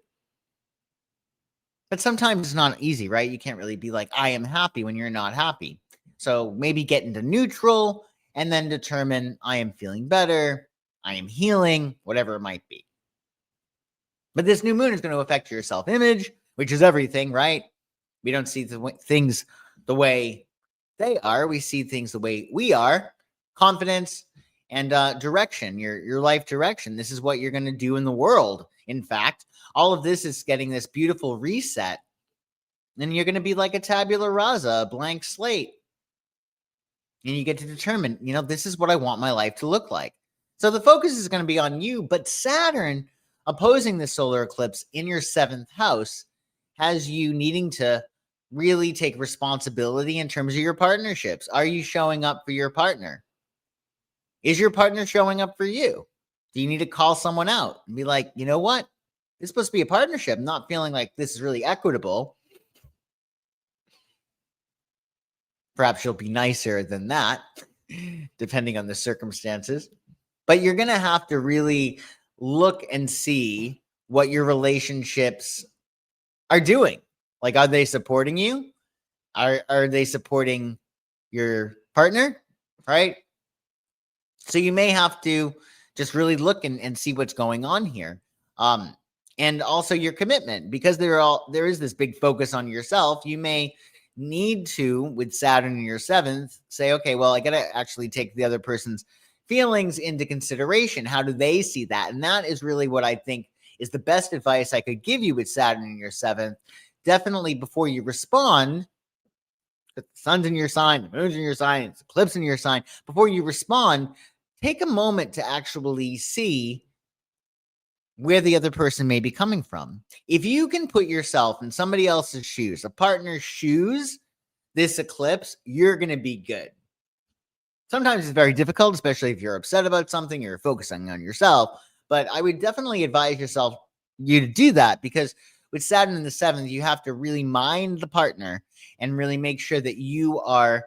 But sometimes it's not easy, right? You can't really be like, I am happy when you're not happy. So maybe get into neutral and then determine I am feeling better, I am healing, whatever it might be. But this new moon is going to affect your self-image, which is everything, right? We don't see things the way they are. We see things the way we are. Confidence and direction, your life direction. This is what you're going to do in the world. In fact, all of this is getting this beautiful reset. And you're going to be like a tabula rasa, a blank slate. And you get to determine, this is what I want my life to look like. So the focus is going to be on you, but Saturn opposing the solar eclipse in your 7th house has you needing to really take responsibility in terms of your partnerships. Are you showing up for your partner? Is your partner showing up for you? Do you need to call someone out and be like, you know what? This is supposed to be a partnership. I'm not feeling like this is really equitable. Perhaps you'll be nicer than that, depending on the circumstances. But you're going to have to really look and see what your relationships are doing. Like, are they supporting you? Are they supporting your partner? Right? So you may have to just really look and see what's going on here. And also your commitment, because there is this big focus on yourself. You may need to, with Saturn in your 7th, say, okay, well, I got to actually take the other person's feelings into consideration. How do they see that? And that is really what I think is the best advice I could give you with Saturn in your 7th. Definitely before you respond, the sun's in your sign, the moon's in your sign, it's eclipse in your sign. Before you respond, take a moment to actually see where the other person may be coming from. If you can put yourself in somebody else's shoes, a partner's shoes, this eclipse, you're going to be good. Sometimes it's very difficult, especially if you're upset about something, you're focusing on yourself. But I would definitely advise you to do that, because with Saturn in the 7th, you have to really mind the partner and really make sure that you are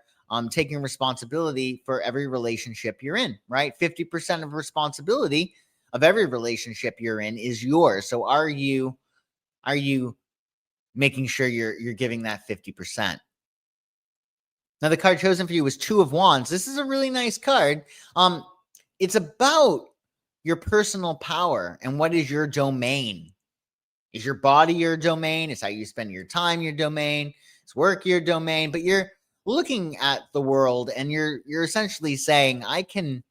taking responsibility for every relationship you're in, right? 50% of responsibility of every relationship you're in is yours. So are you making sure you're giving that 50%? Now, the card chosen for you was 2 of Wands. This is a really nice card. It's about your personal power and what is your domain. Is your body your domain? Is how you spend your time your domain? Is work your domain? But you're looking at the world and you're essentially saying, I can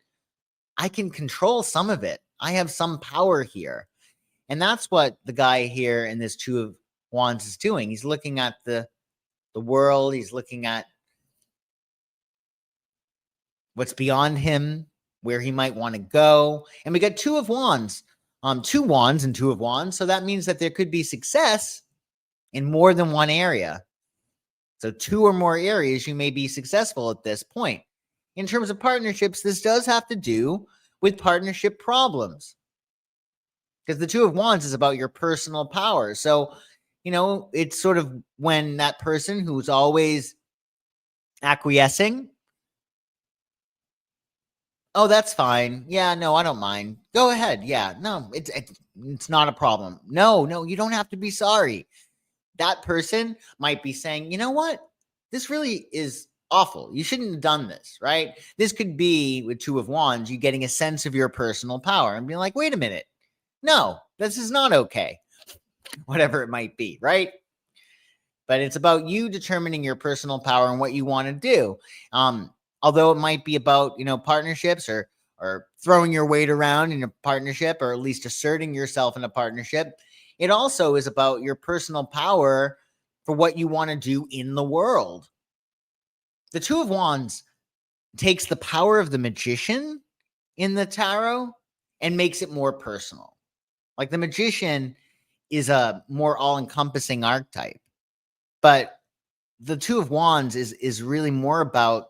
control some of it. I have some power here. And that's what the guy here in this 2 of Wands is doing. He's looking at the world. He's looking at what's beyond him, where he might want to go. And we got 2 of Wands, 2 Wands and 2 of Wands. So that means that there could be success in more than one area. So 2 or more areas you may be successful at this point. In terms of partnerships, this does have to do with partnership problems, because the 2 of Wands is about your personal power. So, it's sort of when that person who's always acquiescing, oh, that's fine. Yeah, no, I don't mind. Go ahead. Yeah, no, it's not a problem. No, you don't have to be sorry. That person might be saying, you know what? This really is awful. You shouldn't have done this, right? This could be, with 2 of Wands, you getting a sense of your personal power and being like, wait a minute. No, this is not okay. Whatever it might be, right? But it's about you determining your personal power and what you want to do. Although it might be about, partnerships or throwing your weight around in a partnership, or at least asserting yourself in a partnership, it also is about your personal power for what you want to do in the world. The 2 of Wands takes the power of the magician in the tarot and makes it more personal. Like, the magician is a more all-encompassing archetype, but the 2 of Wands is really more about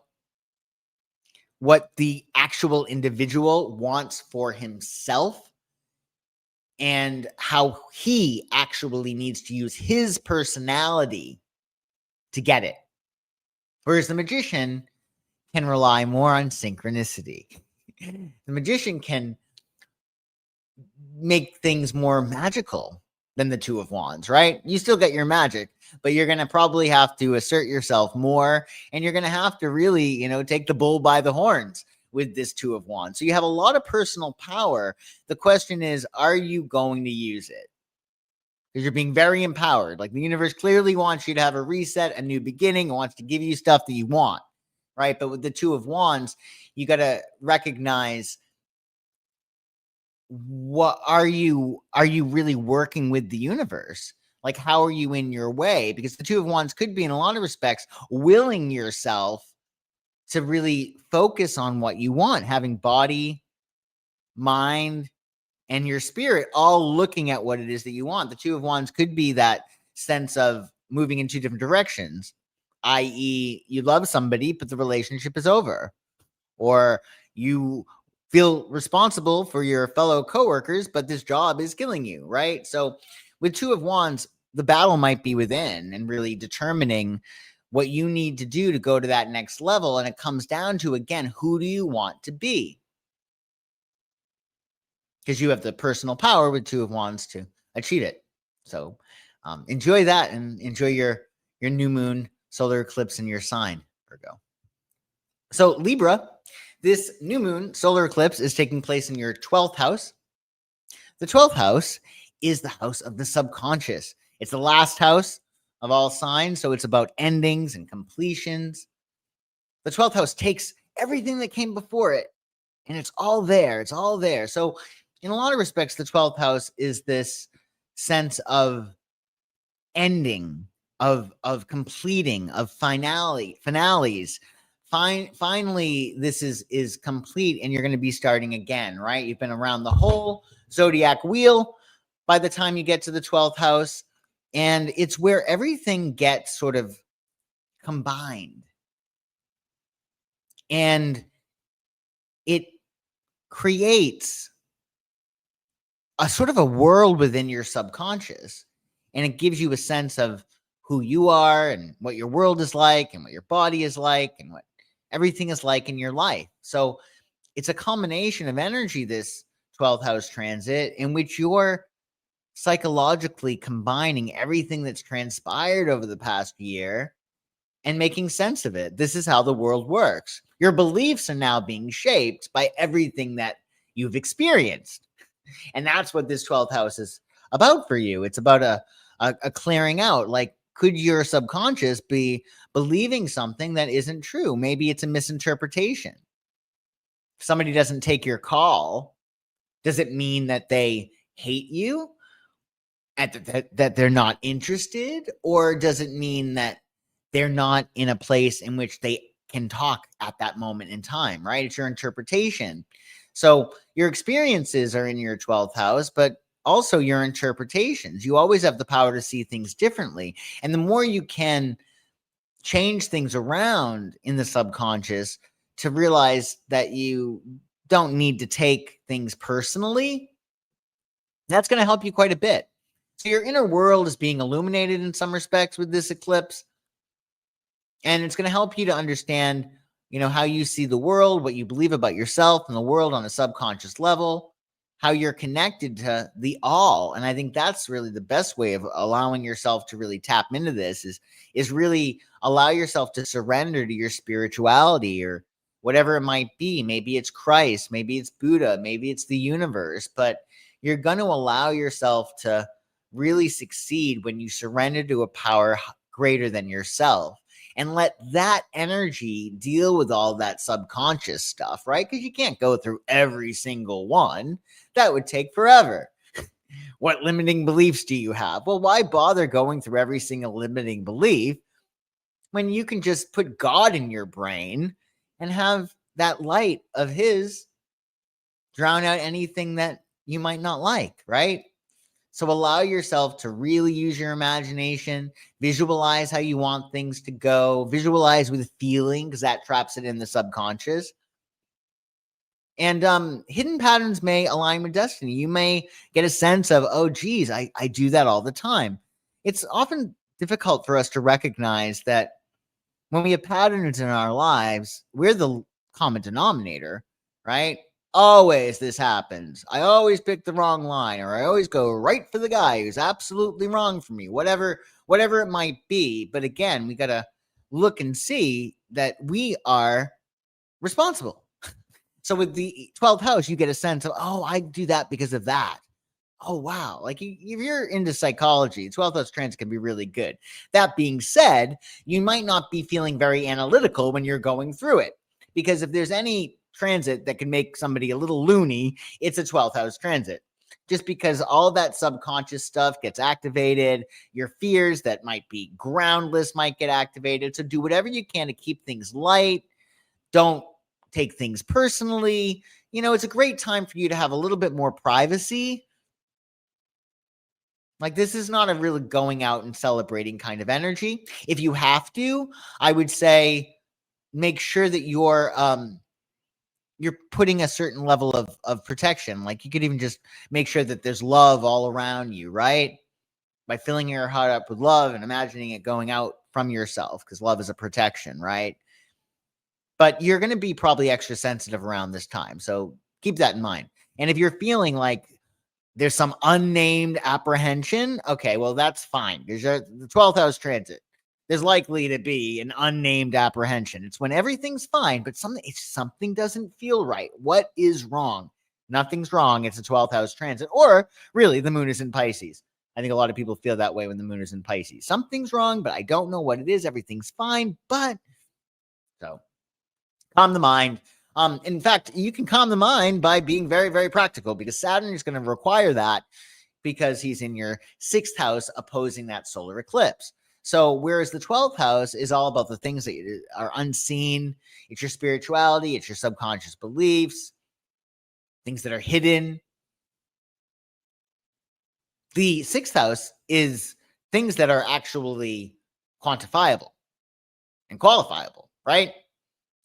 what the actual individual wants for himself and how he actually needs to use his personality to get it. Whereas the magician can rely more on synchronicity. The magician can make things more magical than the Two of Wands, right? You still get your magic, but you're going to probably have to assert yourself more, and you're going to have to really, take the bull by the horns with this Two of Wands. So you have a lot of personal power. The question is, are you going to use it? Because you're being very empowered. Like, the universe clearly wants you to have a reset, a new beginning, wants to give you stuff that you want, right? But with the Two of Wands, you got to recognize, what are you really working with the universe? Like, how are you in your way? Because the Two of Wands could be, in a lot of respects, willing yourself to really focus on what you want, having body, mind, and your spirit all looking at what it is that you want. The Two of Wands could be that sense of moving in two different directions, i.e., you love somebody, but the relationship is over, or you feel responsible for your fellow coworkers, but this job is killing you, right? So with Two of Wands, the battle might be within and really determining what you need to do to go to that next level. And it comes down to, again, who do you want to be? Because you have the personal power with Two of Wands to achieve it. So enjoy that, and enjoy your new moon solar eclipse in your sign, Virgo. So Libra, this new moon solar eclipse is taking place in your 12th house. The 12th house is the house of the subconscious. It's the last house of all signs, so it's about endings and completions. The 12th house takes everything that came before it, and it's all there. It's all there. So in a lot of respects, the 12th house is this sense of ending, of completing, of finales. Finally, this is complete, and you're going to be starting again, right? You've been around the whole zodiac wheel by the time you get to the 12th house, and it's where everything gets sort of combined, and it creates a sort of a world within your subconscious, and it gives you a sense of who you are and what your world is like and what your body is like and what everything is like in your life. So it's a combination of energy, this 12th house transit, in which you're psychologically combining everything that's transpired over the past year and making sense of it. This is how the world works. Your beliefs are now being shaped by everything that you've experienced. And that's what this 12th house is about for you. It's about a clearing out. Like, could your subconscious be believing something that isn't true? Maybe it's a misinterpretation. If somebody doesn't take your call, does it mean that they hate you? That they're not interested? Or does it mean that they're not in a place in which they can talk at that moment in time, right? It's your interpretation. So your experiences are in your 12th house, but also your interpretations. You always have the power to see things differently. And the more you can change things around in the subconscious to realize that you don't need to take things personally, that's going to help you quite a bit. So your inner world is being illuminated in some respects with this eclipse. And it's going to help you to understand, how you see the world, what you believe about yourself and the world on a subconscious level, how you're connected to the all. And I think that's really the best way of allowing yourself to really tap into this is really allow yourself to surrender to your spirituality or whatever it might be. Maybe it's Christ, maybe it's Buddha, maybe it's the universe, but you're going to allow yourself to really succeed when you surrender to a power greater than yourself. And let that energy deal with all that subconscious stuff, right? Because you can't go through every single one. That would take forever. What limiting beliefs do you have? Well, why bother going through every single limiting belief when you can just put God in your brain and have that light of his drown out anything that you might not like, right? So allow yourself to really use your imagination, visualize how you want things to go, visualize with feeling, because that traps it in the subconscious. And hidden patterns may align with destiny. You may get a sense of, oh, geez, I do that all the time. It's often difficult for us to recognize that when we have patterns in our lives, we're the common denominator, right? Always this happens. I always pick the wrong line, or I always go right for the guy who's absolutely wrong for me, whatever it might be. But again, we got to look and see that we are responsible. So with the 12th house, you get a sense of, oh, I do that because of that. Oh, wow. Like if you're into psychology, 12th house transit can be really good. That being said, you might not be feeling very analytical when you're going through it, because if there's any transit that can make somebody a little loony, it's a 12th house transit. Just because all that subconscious stuff gets activated, your fears that might be groundless might get activated. So do whatever you can to keep things light. Don't take things personally. It's a great time for you to have a little bit more privacy. Like, this is not a really going out and celebrating kind of energy. If you have to, I would say make sure that you're putting a certain level of protection. Like, you could even just make sure that there's love all around you, right? By filling your heart up with love and imagining it going out from yourself, because love is a protection, right? But you're going to be probably extra sensitive around this time. So keep that in mind. And if you're feeling like there's some unnamed apprehension, okay, well, that's fine. There's the 12th house transit. There's likely to be an unnamed apprehension. It's when everything's fine, but something doesn't feel right. What is wrong? Nothing's wrong. It's a 12th house transit. Or really, the moon is in Pisces. I think a lot of people feel that way when the moon is in Pisces. Something's wrong, but I don't know what it is. Everything's fine, but so calm the mind. In fact, you can calm the mind by being very, very practical, because Saturn is going to require that, because he's in your 6th house opposing that solar eclipse. So whereas the 12th house is all about the things that are unseen, it's your spirituality, it's your subconscious beliefs, things that are hidden. The 6th house is things that are actually quantifiable and qualifiable, right?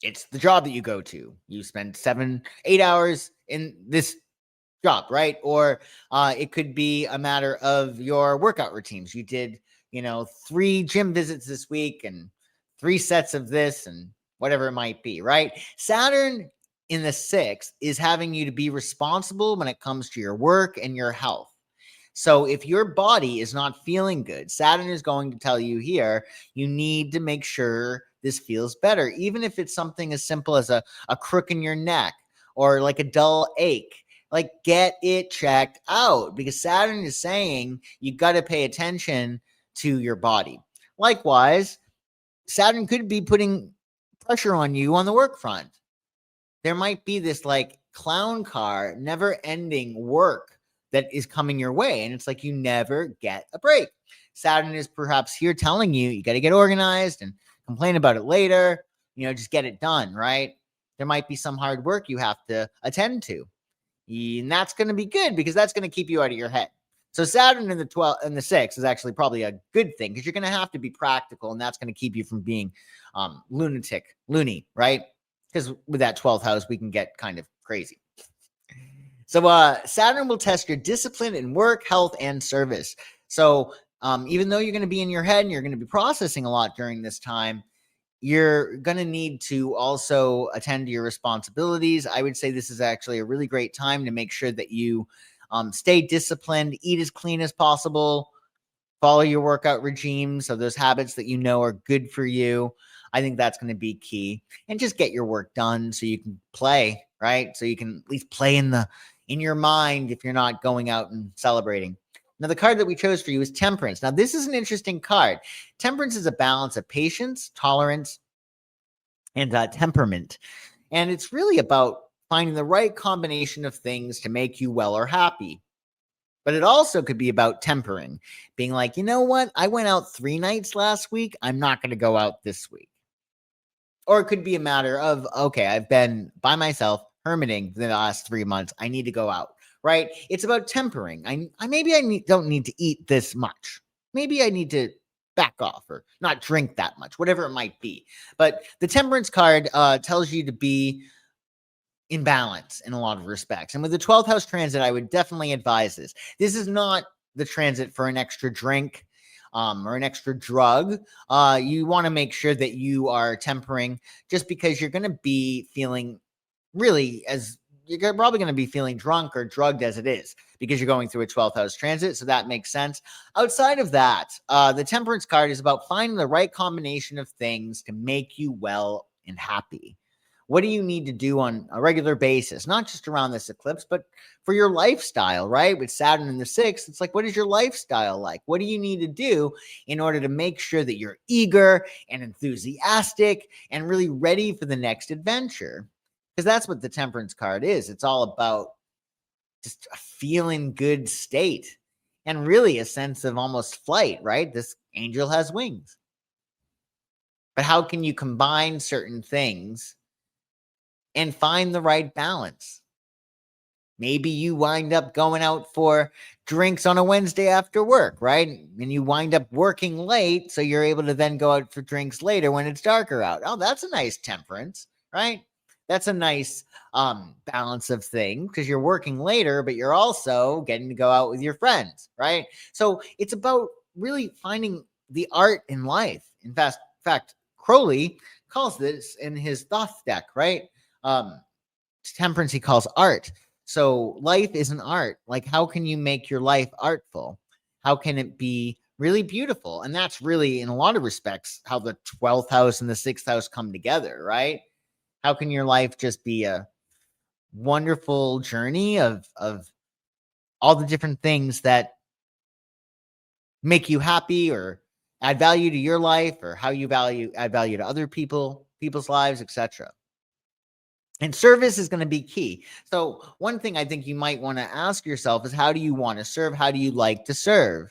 It's the job that you go to. You spend 7-8 hours in this job, right? Or it could be a matter of your workout routines. You did, 3 gym visits this week and 3 sets of this and whatever it might be, right? Saturn in the 6th is having you to be responsible when it comes to your work and your health. So if your body is not feeling good, Saturn is going to tell you here, you need to make sure this feels better, even if it's something as simple as a crook in your neck or like a dull ache. Like, get it checked out, because Saturn is saying you got to pay attention to your body. Likewise, Saturn could be putting pressure on you on the work front. There might be this like clown car, never ending work that is coming your way. And it's like you never get a break. Saturn is perhaps here telling you, you got to get organized and complain about it later. Just get it done, right? There might be some hard work you have to attend to. And that's going to be good, because that's going to keep you out of your head. So Saturn in the 12th and the 6th is actually probably a good thing, because you're going to have to be practical, and that's going to keep you from being loony, right? Because with that 12th house, we can get kind of crazy. So Saturn will test your discipline in work, health, and service. So even though you're going to be in your head and you're going to be processing a lot during this time, you're going to need to also attend to your responsibilities. I would say this is actually a really great time to make sure that you stay disciplined, eat as clean as possible, follow your workout regime. So those habits that you know are good for you, I think that's going to be key. And just get your work done so you can play, right? So you can at least play in your mind if you're not going out and celebrating. Now, the card that we chose for you is Temperance. Now, this is an interesting card. Temperance is a balance of patience, tolerance, and temperament. And it's really about finding the right combination of things to make you well or happy. But it also could be about tempering, being like, you know what? I went out 3 nights last week. I'm not going to go out this week. Or it could be a matter of, okay, I've been by myself hermiting the last 3 months. I need to go out. Right? It's about tempering. Don't need to eat this much. Maybe I need to back off or not drink that much, whatever it might be. But the Temperance card tells you to be in balance in a lot of respects. And with the 12th house transit, I would definitely advise this. This is not the transit for an extra drink or an extra drug. You want to make sure that you are tempering, just because you're going to be feeling really as you're probably going to be feeling drunk or drugged as it is, because you're going through a 12th house transit. So that makes sense. Outside of that, the temperance card is about finding the right combination of things to make you well and happy. What do you need to do on a regular basis? Not just around this eclipse, but for your lifestyle, right? With Saturn in the 6th, it's like, what is your lifestyle like? What do you need to do in order to make sure that you're eager and enthusiastic and really ready for the next adventure? Because that's what the temperance card is. It's all about just a feeling good state and really a sense of almost flight, right? This angel has wings. But how can you combine certain things and find the right balance? Maybe you wind up going out for drinks on a Wednesday after work, right? And you wind up working late, so you're able to then go out for drinks later when it's darker out. Oh, that's a nice temperance, right? That's a nice balance of things, because you're working later, but you're also getting to go out with your friends, right? So it's about really finding the art in life. In fact, Crowley calls this in his thought deck, right? Temperance he calls art. So life is an art. Like, how can you make your life artful? How can it be really beautiful? And that's really, in a lot of respects, how the 12th house and the 6th house come together, right? How can your life just be a wonderful journey of all the different things that make you happy or add value to your life, or how you add value to other people's lives, etc. And service is going to be key. So one thing I think you might want to ask yourself is, how do you want to serve? How do you like to serve?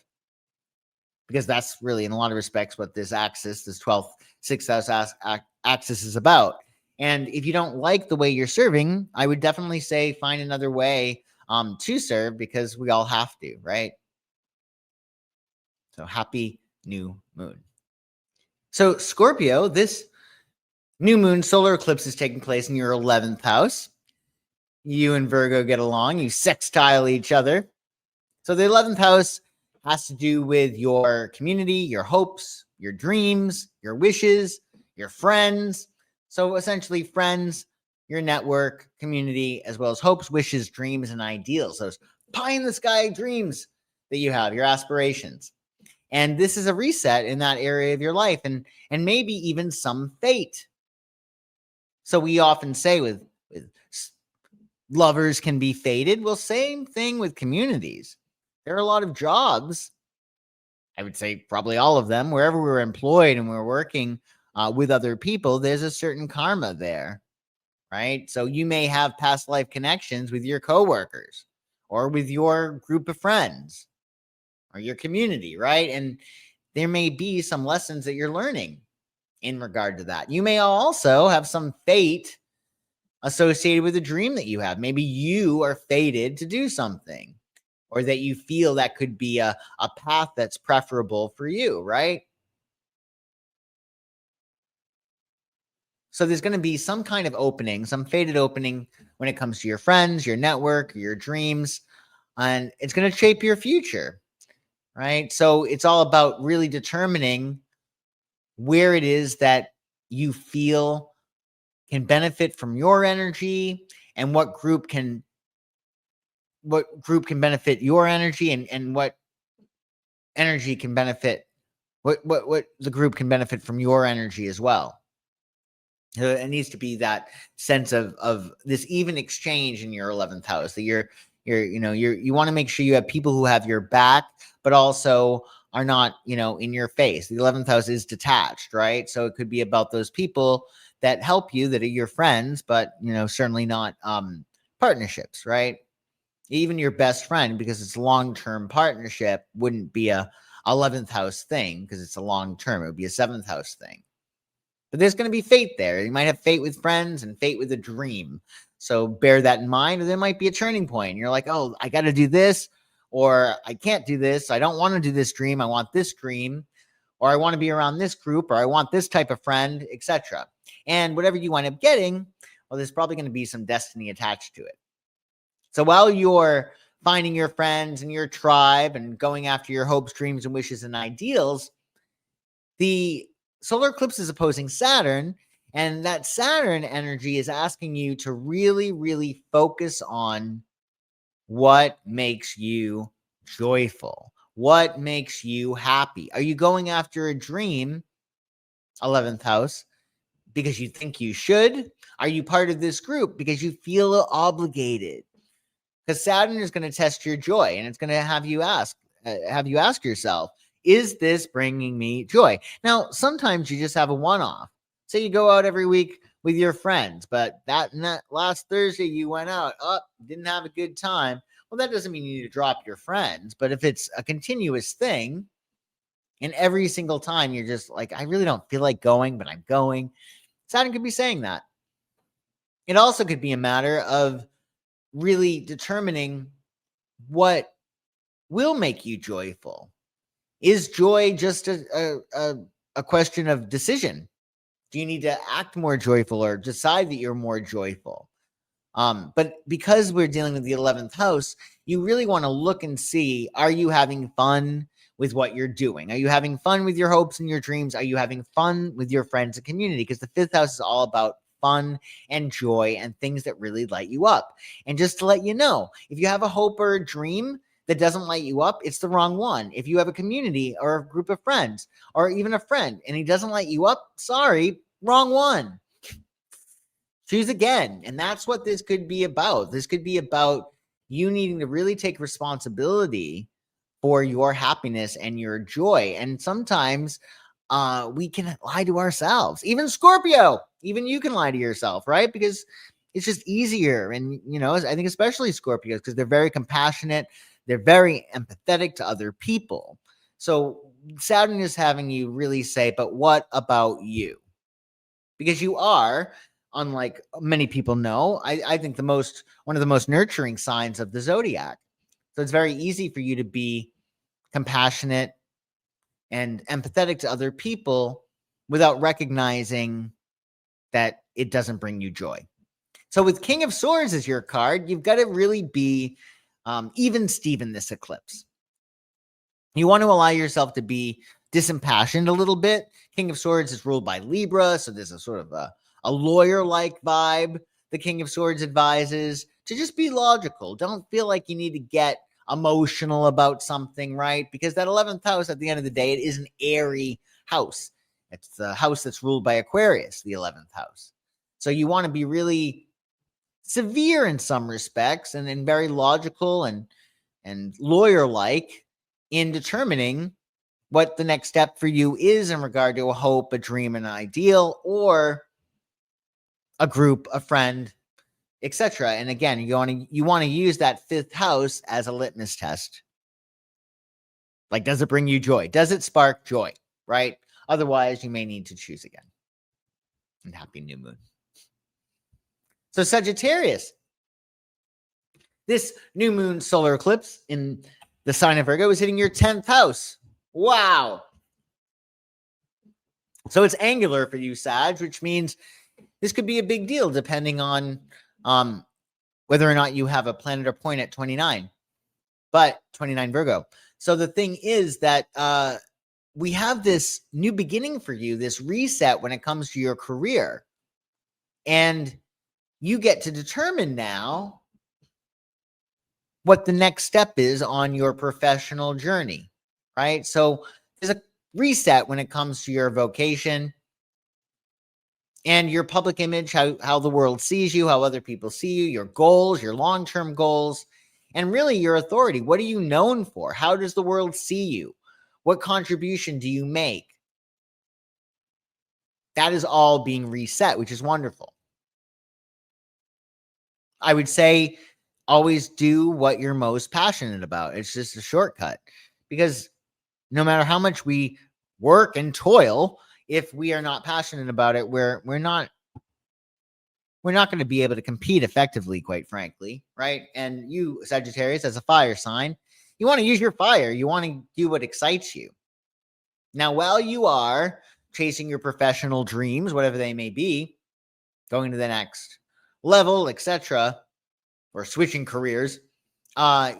Because that's really, in a lot of respects, what this axis, this 12th, 6th house axis is about. And if you don't like the way you're serving, I would definitely say find another way to serve, because we all have to, right? So happy new moon. So Scorpio, this new moon solar eclipse is taking place in your 11th house. You and Virgo get along. You sextile each other. So the 11th house has to do with your community, your hopes, your dreams, your wishes, your friends. So essentially friends, your network, community, as well as hopes, wishes, dreams, and ideals. Those pie in the sky dreams that you have, your aspirations. And this is a reset in that area of your life, and maybe even some fate. So we often say with lovers can be fated. Well, same thing with communities. There are a lot of jobs, I would say probably all of them, wherever we're employed and we're working with other people, there's a certain karma there, right? So you may have past life connections with your coworkers or with your group of friends or your community, right? And there may be some lessons that you're learning in regard to that. You may also have some fate associated with a dream that you have. Maybe you are fated to do something, or that you feel that could be a path that's preferable for you, right? So there's going to be some kind of opening, some fated opening when it comes to your friends, your network, your dreams, and it's going to shape your future, right? So it's all about really determining where it is that you feel can benefit from your energy, and what group can benefit your energy, and what energy can benefit what the group can benefit from your energy as well. So it needs to be that sense of this even exchange in your 11th house, that you want to make sure you have people who have your back, but also are not, in your face. The 11th house is detached, right? So it could be about those people that help you, that are your friends, but, certainly not partnerships, right? Even your best friend, because it's long-term partnership, wouldn't be a 11th house thing, because it's a long-term. It would be a 7th house thing. But there's going to be fate there. You might have fate with friends and fate with a dream. So bear that in mind. Or there might be a turning point. You're like, oh, I got to do this, or I can't do this. I don't want to do this dream. I want this dream, or I want to be around this group, or I want this type of friend, etc. And whatever you wind up getting well, there's probably going to be some destiny attached to it. So while you're finding your friends and your tribe and going after your hopes, dreams, and wishes and ideals, the solar eclipse is opposing Saturn, and that Saturn energy is asking you to really, really focus on what makes you joyful, what makes you happy. Are you going after a dream, 11th house, because you think you should? Are you part of this group because you feel obligated? Because Saturn is going to test your joy, and it's going to have you ask yourself, is this bringing me joy? Now, sometimes you just have a one-off. Say you go out every week with your friends, but that last Thursday you went out, didn't have a good time. Well, that doesn't mean you need to drop your friends, but if it's a continuous thing, and every single time you're just like, I really don't feel like going, but I'm going, Saturn could be saying that. It also could be a matter of really determining what will make you joyful. Is joy just a question of decision? Do you need to act more joyful or decide that you're more joyful? But because we're dealing with the 11th house, you really want to look and see, are you having fun with what you're doing? Are you having fun with your hopes and your dreams? Are you having fun with your friends and community? Because the 5th house is all about fun and joy and things that really light you up. And just to let you know, if you have a hope or a dream that doesn't light you up, it's the wrong one. If you have a community or a group of friends or even a friend and he doesn't light you up, sorry, wrong one. Choose again. And that's what this could be about. This could be about you needing to really take responsibility for your happiness and your joy. And sometimes we can lie to ourselves. Even Scorpio, even you can lie to yourself, right? Because it's just easier. And, I think especially Scorpios, because they're very compassionate. They're very empathetic to other people. So Saturn is having you really say, but what about you? Because you are, unlike many people know, I think one of the most nurturing signs of the zodiac. So it's very easy for you to be compassionate and empathetic to other people without recognizing that it doesn't bring you joy. So with King of Swords as your card, you've got to really be even Steven this eclipse. You want to allow yourself to be disimpassioned a little bit. King of Swords is ruled by Libra, so there's a sort of a lawyer-like vibe. The King of Swords advises to just be logical. Don't feel like you need to get emotional about something, right? Because that 11th house, at the end of the day, it is an airy house. It's the house that's ruled by Aquarius, the 11th house. So you want to be really severe in some respects and very logical and lawyer-like in determining what the next step for you is in regard to a hope, a dream, an ideal, or a group, a friend, etc. And again, you want to use that 5th house as a litmus test. Like, does it bring you joy? Does it spark joy? Right? Otherwise, you may need to choose again. And happy new moon. So Sagittarius, this new moon solar eclipse in the sign of Virgo is hitting your 10th house. Wow. So it's angular for you, Sag, which means this could be a big deal depending on whether or not you have a planet or point at 29, but 29 Virgo. So the thing is that we have this new beginning for you, this reset when it comes to your career. And you get to determine now what the next step is on your professional journey, right? So there's a reset when it comes to your vocation and your public image, how the world sees you, how other people see you, your goals, your long-term goals, and really your authority. What are you known for? How does the world see you? What contribution do you make? That is all being reset, which is wonderful. I would say always do what you're most passionate about. It's just a shortcut, because no matter how much we work and toil, if we are not passionate about it, we're not going to be able to compete effectively, quite frankly, right? And you, Sagittarius, as a fire sign, you want to use your fire. You want to do what excites you. Now, while you are chasing your professional dreams, whatever they may be, going to the next level, etc., or switching careers,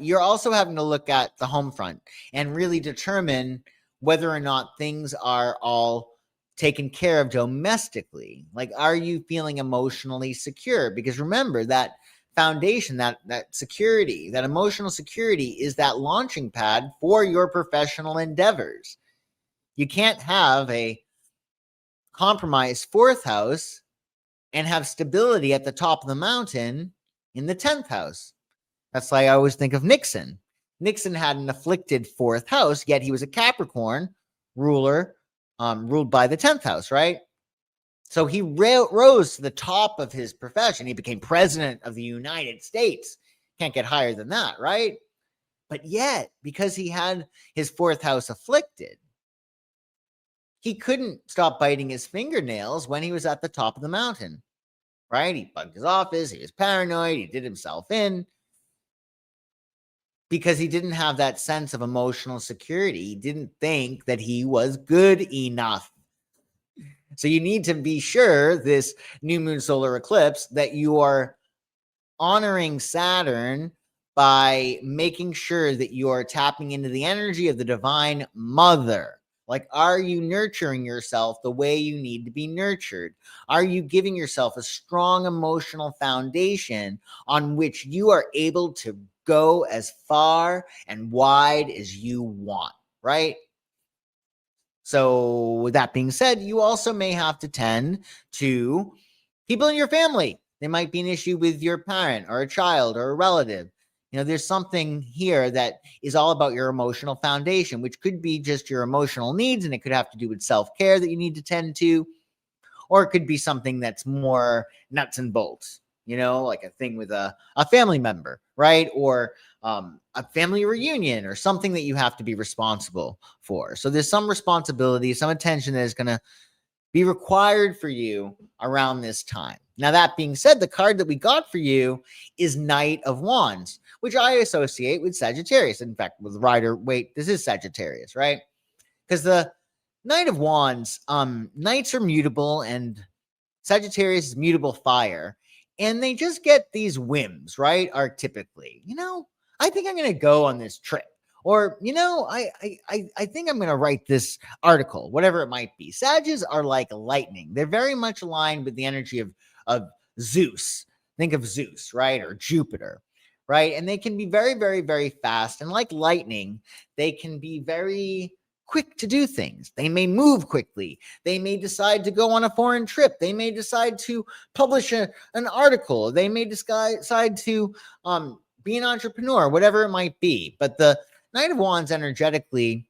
you're also having to look at the home front and really determine whether or not things are all taken care of domestically. Like, are you feeling emotionally secure? Because remember that foundation, that security, that emotional security is that launching pad for your professional endeavors. You can't have a compromised fourth house and have stability at the top of the mountain in the 10th house. That's why I always think of Nixon. Nixon had an afflicted fourth house, yet he was a Capricorn ruler, ruled by the 10th house, right? So he rose to the top of his profession. He became president of the United States. Can't get higher than that, right? But yet, because he had his fourth house afflicted, he couldn't stop biting his fingernails when he was at the top of the mountain, right? He bugged his office. He was paranoid. He did himself in because he didn't have that sense of emotional security. He didn't think that he was good enough. So you need to be sure this new moon solar eclipse that you are honoring Saturn by making sure that you are tapping into the energy of the divine mother. Like, are you nurturing yourself the way you need to be nurtured? Are you giving yourself a strong emotional foundation on which you are able to go as far and wide as you want, right? So with that being said, you also may have to tend to people in your family. There might be an issue with your parent or a child or a relative. You know, there's something here that is all about your emotional foundation, which could be just your emotional needs, and it could have to do with self-care that you need to tend to, or it could be something that's more nuts and bolts, you know, like a thing with a family member, right? Or a family reunion or something that you have to be responsible for. So there's some responsibility, some attention that is going to be required for you around this time. Now, that being said, the card that we got for you is Knight of Wands, which I associate with Sagittarius. In fact, with Rider, wait, this is Sagittarius, right? Because the Knight of Wands, knights are mutable and Sagittarius is mutable fire. And they just get these whims, right? Archetypically, you know, I think I'm going to go on this trip. Or, you know, I think I'm going to write this article, whatever it might be. Sages are like lightning. They're very much aligned with the energy of Zeus. Think of Zeus, right? Or Jupiter, right? And they can be very, very, very fast. And like lightning, they can be very quick to do things. They may move quickly. They may decide to go on a foreign trip. They may decide to publish an article. They may decide to be an entrepreneur, whatever it might be. But the Knight of Wands energetically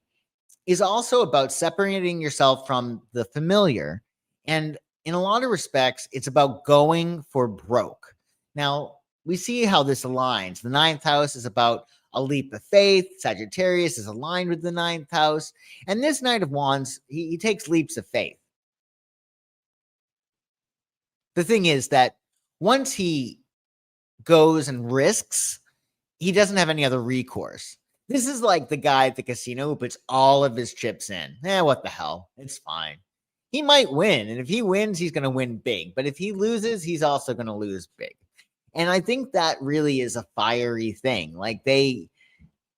is also about separating yourself from the familiar. And in a lot of respects, it's about going for broke. Now, we see how this aligns. The ninth house is about a leap of faith. Sagittarius is aligned with the ninth house. And this Knight of Wands, he takes leaps of faith. The thing is that once he goes and risks, he doesn't have any other recourse. This is like the guy at the casino who puts all of his chips in. What the hell? It's fine. He might win. And if he wins, he's going to win big. But if he loses, he's also going to lose big. And I think that really is a fiery thing. Like they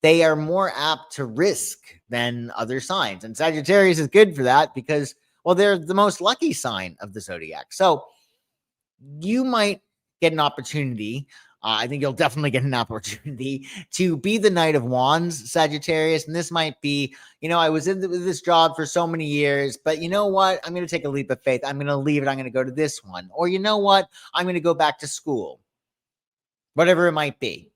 are more apt to risk than other signs. And Sagittarius is good for that because, well, they're the most lucky sign of the zodiac. So you might get an opportunity. I think you'll definitely get an opportunity to be the Knight of Wands, Sagittarius. And this might be, you know, I was in this job for so many years, but you know what? I'm going to take a leap of faith. I'm going to leave it. I'm going to go to this one. Or you know what? I'm going to go back to school. Whatever it might be.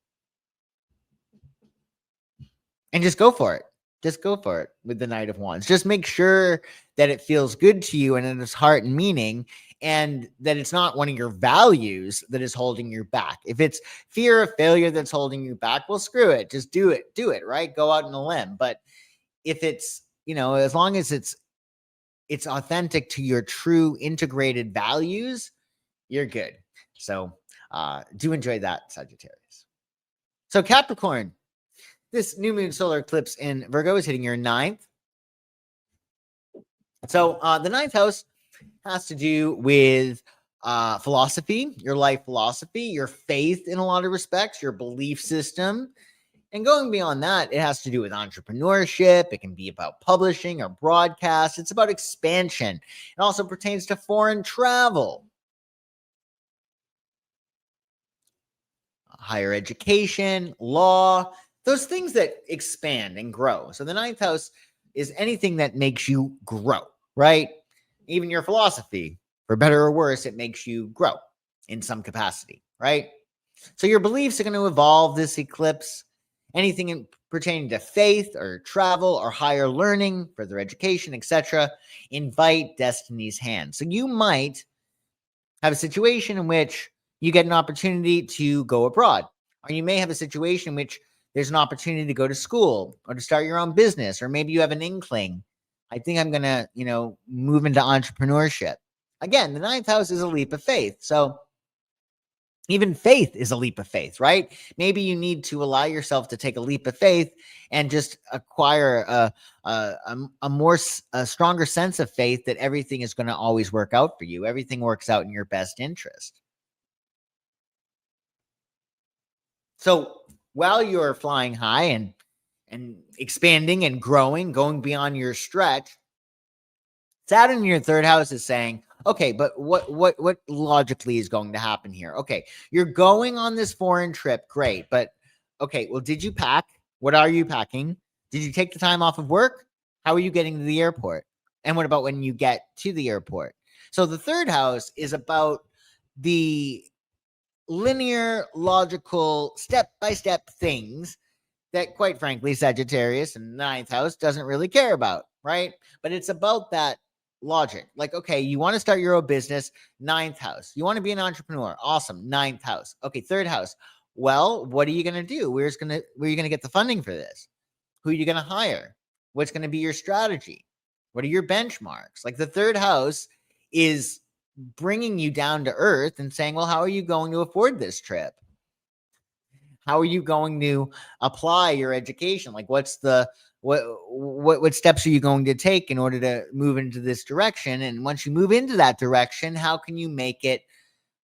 And just go for it. Just go for it with the Knight of Wands. Just make sure that it feels good to you and in its heart and meaning, and that it's not one of your values that is holding you back. If it's fear of failure that's holding you back, well, screw it. Just do it, right? Go out on a limb. But if it's, you know, as long as it's authentic to your true integrated values, you're good. So do enjoy that, Sagittarius. So Capricorn, this new moon solar eclipse in Virgo is hitting your ninth. So the ninth house has to do with philosophy, your life philosophy, your faith in a lot of respects, your belief system. And going beyond that, it has to do with entrepreneurship. It can be about publishing or broadcast. It's about expansion. It also pertains to foreign travel, higher education, law, those things that expand and grow. So the ninth house is anything that makes you grow, right? Even your philosophy, for better or worse, it makes you grow in some capacity, right? So your beliefs are going to evolve this eclipse. Anything pertaining to faith or travel or higher learning, further education, etc., invite destiny's hand. So you might have a situation in which you get an opportunity to go abroad, or you may have a situation in which there's an opportunity to go to school or to start your own business, or maybe you have an inkling. I think I'm going to, move into entrepreneurship. Again, the ninth house is a leap of faith. So even faith is a leap of faith, right? Maybe you need to allow yourself to take a leap of faith and just acquire a stronger sense of faith that everything is going to always work out for you. Everything works out in your best interest. So while you're flying high and expanding and growing, going beyond your stretch, Saturn in your third house is saying, okay, but what logically is going to happen here? Okay, you're going on this foreign trip, great, but okay, well, did you pack? What are you packing? Did you take the time off of work? How are you getting to the airport? And what about when you get to the airport? So the third house is about the linear, logical, step-by-step things that, quite frankly, Sagittarius and ninth house doesn't really care about, right? But it's about that logic. Like, okay, you want to start your own business, ninth house. You want to be an entrepreneur, awesome, ninth house. Okay, third house. Well, what are you going to do? Where are you going to get the funding for this? Who are you going to hire? What's going to be your strategy? What are your benchmarks? Like the third house is bringing you down to earth and saying, well, how are you going to afford this trip? How are you going to apply your education? Like what steps are you going to take in order to move into this direction? And once you move into that direction, how can you make it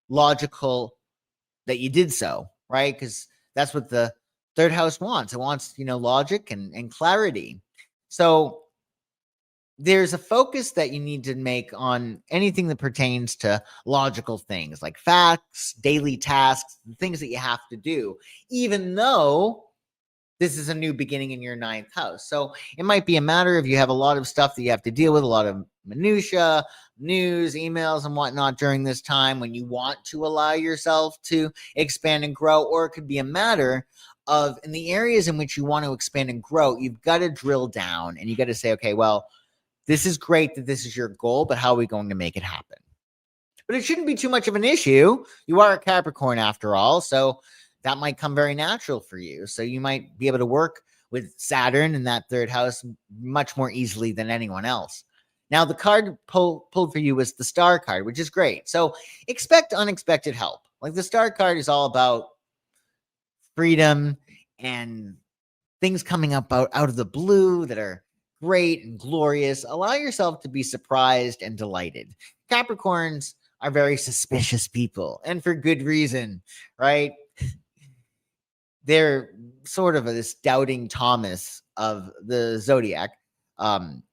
logical that you did so, right? Because that's what the third house wants. It wants, logic and clarity. So there's a focus that you need to make on anything that pertains to logical things like facts, daily tasks, things that you have to do, even though this is a new beginning in your ninth house. So it might be a matter of you have a lot of stuff that you have to deal with, a lot of minutia, news, emails, and whatnot during this time when you want to allow yourself to expand and grow. Or it could be a matter of in the areas in which you want to expand and grow, you've got to drill down and you got to say, okay, well, this is great that this is your goal, but how are we going to make it happen? But it shouldn't be too much of an issue. You are a Capricorn after all, so that might come very natural for you. So you might be able to work with Saturn in that third house much more easily than anyone else. Now, the card pulled for you was the Star card, which is great. So expect unexpected help. Like the Star card is all about freedom and things coming up out of the blue that are great and glorious. Allow yourself to be surprised and delighted. Capricorns are very suspicious people, and for good reason, right? They're sort of this doubting Thomas of the zodiac,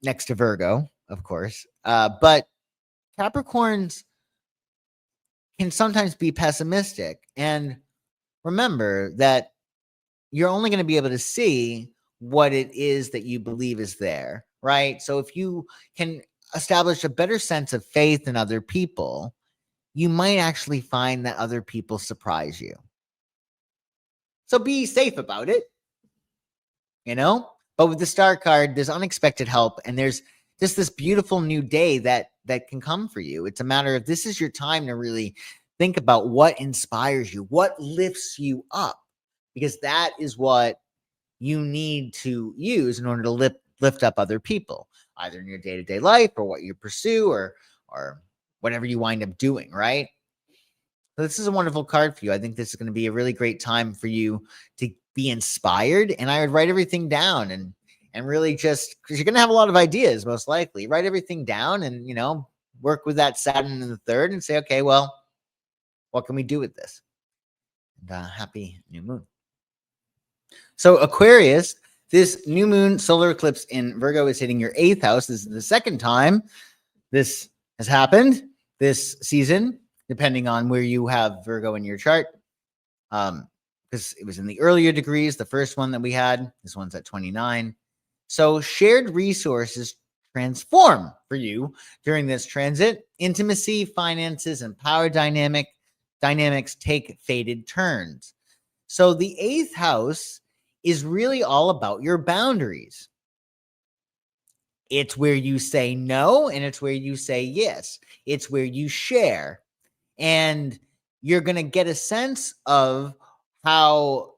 next to Virgo, of course. But Capricorns can sometimes be pessimistic. And remember that you're only going to be able to see what it is that you believe is there, right? So if you can establish a better sense of faith in other people, you might actually find that other people surprise you. So be safe about it, But with the Star card, there's unexpected help and there's just this beautiful new day that can come for you. It's a matter of this is your time to really think about what inspires you, what lifts you up, because that is what you need to use in order to lift up other people, either in your day-to-day life or what you pursue or whatever you wind up doing, right? So this is a wonderful card for you. I think this is going to be a really great time for you to be inspired. And I would write everything down and really just because you're going to have a lot of ideas, most likely. Write everything down and, work with that Saturn in the third and say, okay, well, what can we do with this? And happy new moon. So Aquarius, this new moon solar eclipse in Virgo is hitting your 8th house. This is the second time this has happened this season, depending on where you have Virgo in your chart. Because it was in the earlier degrees, the first one that we had. This one's at 29. So shared resources transform for you during this transit. Intimacy, finances, and power dynamics take fated turns. So the 8th house is really all about your boundaries. It's where you say no, and it's where you say yes. It's where you share. And you're going to get a sense of how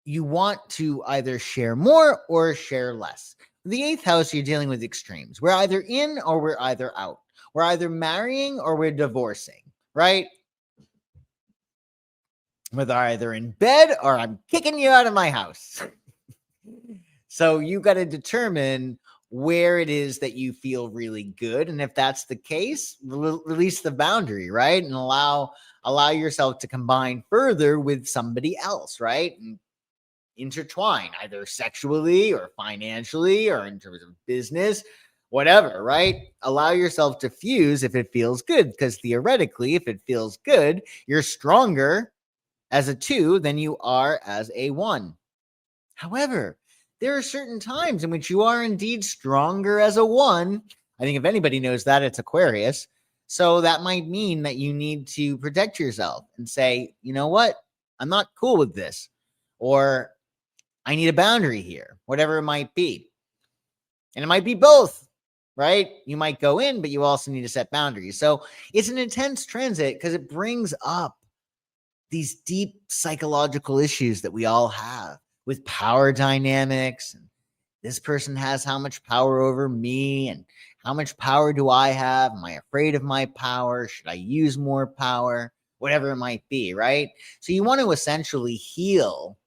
you want to either share more or share less. The 8th house, you're dealing with extremes. We're either in or we're either out. We're either marrying or we're divorcing, right? We're either in bed or I'm kicking you out of my house. So you got to determine where it is that you feel really good. And if that's the case, release the boundary, right? And allow yourself to combine further with somebody else, right? And intertwine either sexually or financially or in terms of business, whatever, right? Allow yourself to fuse if it feels good, because theoretically, if it feels good, you're stronger as a 2 than you are as a 1. However, there are certain times in which you are indeed stronger as a 1. I think if anybody knows that, it's Aquarius. So that might mean that you need to protect yourself and say, you know what? I'm not cool with this. Or I need a boundary here, whatever it might be. And it might be both, right? You might go in, but you also need to set boundaries. So it's an intense transit because it brings up these deep psychological issues that we all have with power dynamics. And this person has how much power over me, and how much power do I have? Am I afraid of my power? Should I use more power? Whatever it might be, right? So you want to essentially heal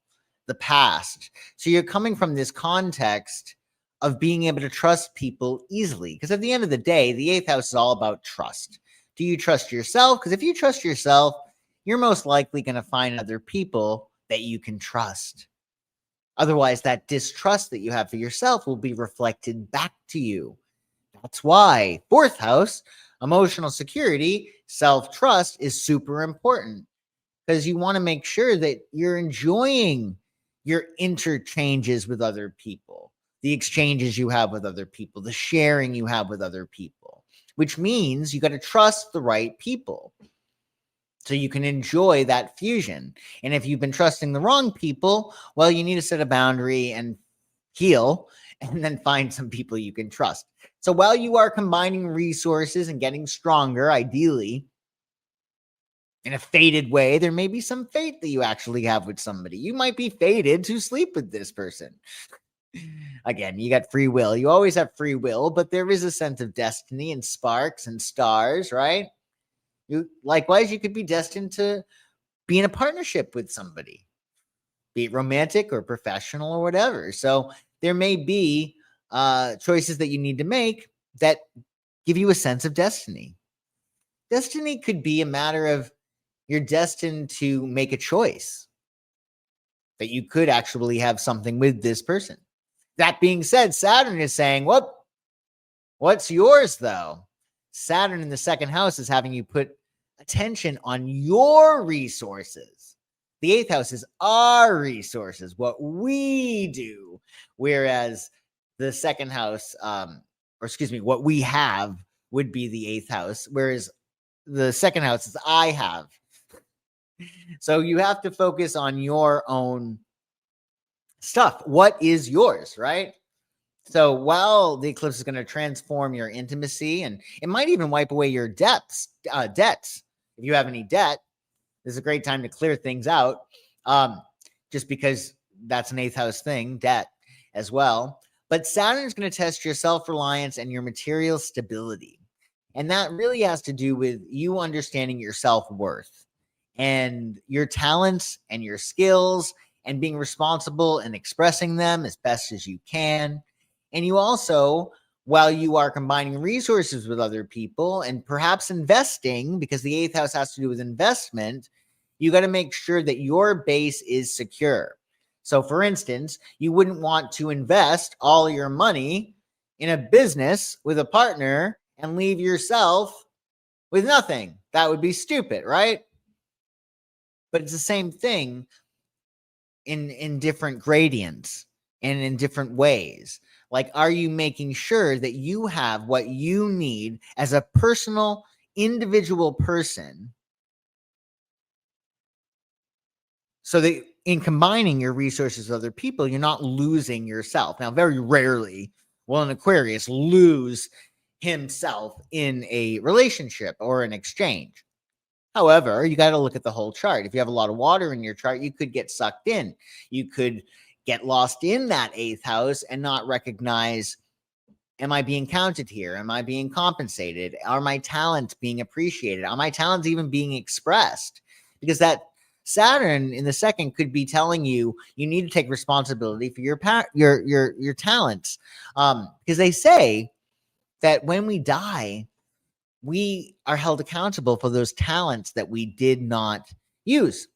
the past. So you're coming from this context of being able to trust people easily. Because at the end of the day, the 8th house is all about trust. Do you trust yourself? Because if you trust yourself, you're most likely going to find other people that you can trust. Otherwise, that distrust that you have for yourself will be reflected back to you. That's why 4th house, emotional security, self-trust is super important, because you want to make sure that you're enjoying your interchanges with other people, the exchanges you have with other people, the sharing you have with other people, which means you got to trust the right people so you can enjoy that fusion. And if you've been trusting the wrong people, well, you need to set a boundary and heal, and then find some people you can trust. So while you are combining resources and getting stronger, ideally, in a fated way, there may be some fate that you actually have with somebody. You might be fated to sleep with this person. Again, you got free will. You always have free will, but there is a sense of destiny and sparks and stars, right? Likewise, you could be destined to be in a partnership with somebody, be it romantic or professional or whatever. So there may be choices that you need to make that give you a sense of destiny. Destiny could be a matter of you're destined to make a choice that you could actually have something with this person. That being said, Saturn is saying, what's yours though? Saturn in the 2nd house is having you put attention on your resources. The 8th house is our resources, what we do. Whereas the 2nd house, what we have would be the 8th house. Whereas the 2nd house is I have. So you have to focus on your own stuff. What is yours, right? So while the eclipse is going to transform your intimacy, and it might even wipe away your debts. If you have any debt, this is a great time to clear things out. Just because that's an 8th house thing, debt as well. But Saturn is going to test your self-reliance and your material stability. And that really has to do with you understanding your self-worth and your talents and your skills, and being responsible and expressing them as best as you can. And you also while you are combining resources with other people and perhaps investing, because the eighth house has to do with investment, you got to make sure that your base is secure. So, for instance, you wouldn't want to invest all your money in a business with a partner and leave yourself with nothing. That would be stupid, right? But it's the same thing in different gradients and in different ways. Like, are you making sure that you have what you need as a personal, individual person, so that in combining your resources with other people, you're not losing yourself? Now, very rarely will an Aquarius lose himself in a relationship or an exchange. However, you got to look at the whole chart. If you have a lot of water in your chart, you could get sucked in. You could get lost in that eighth house and not recognize, am I being counted here? Am I being compensated? Are my talents being appreciated? Are my talents even being expressed? Because that Saturn in the second could be telling you you need to take responsibility for your talents. Because they say that when we die, we are held accountable for those talents that we did not use.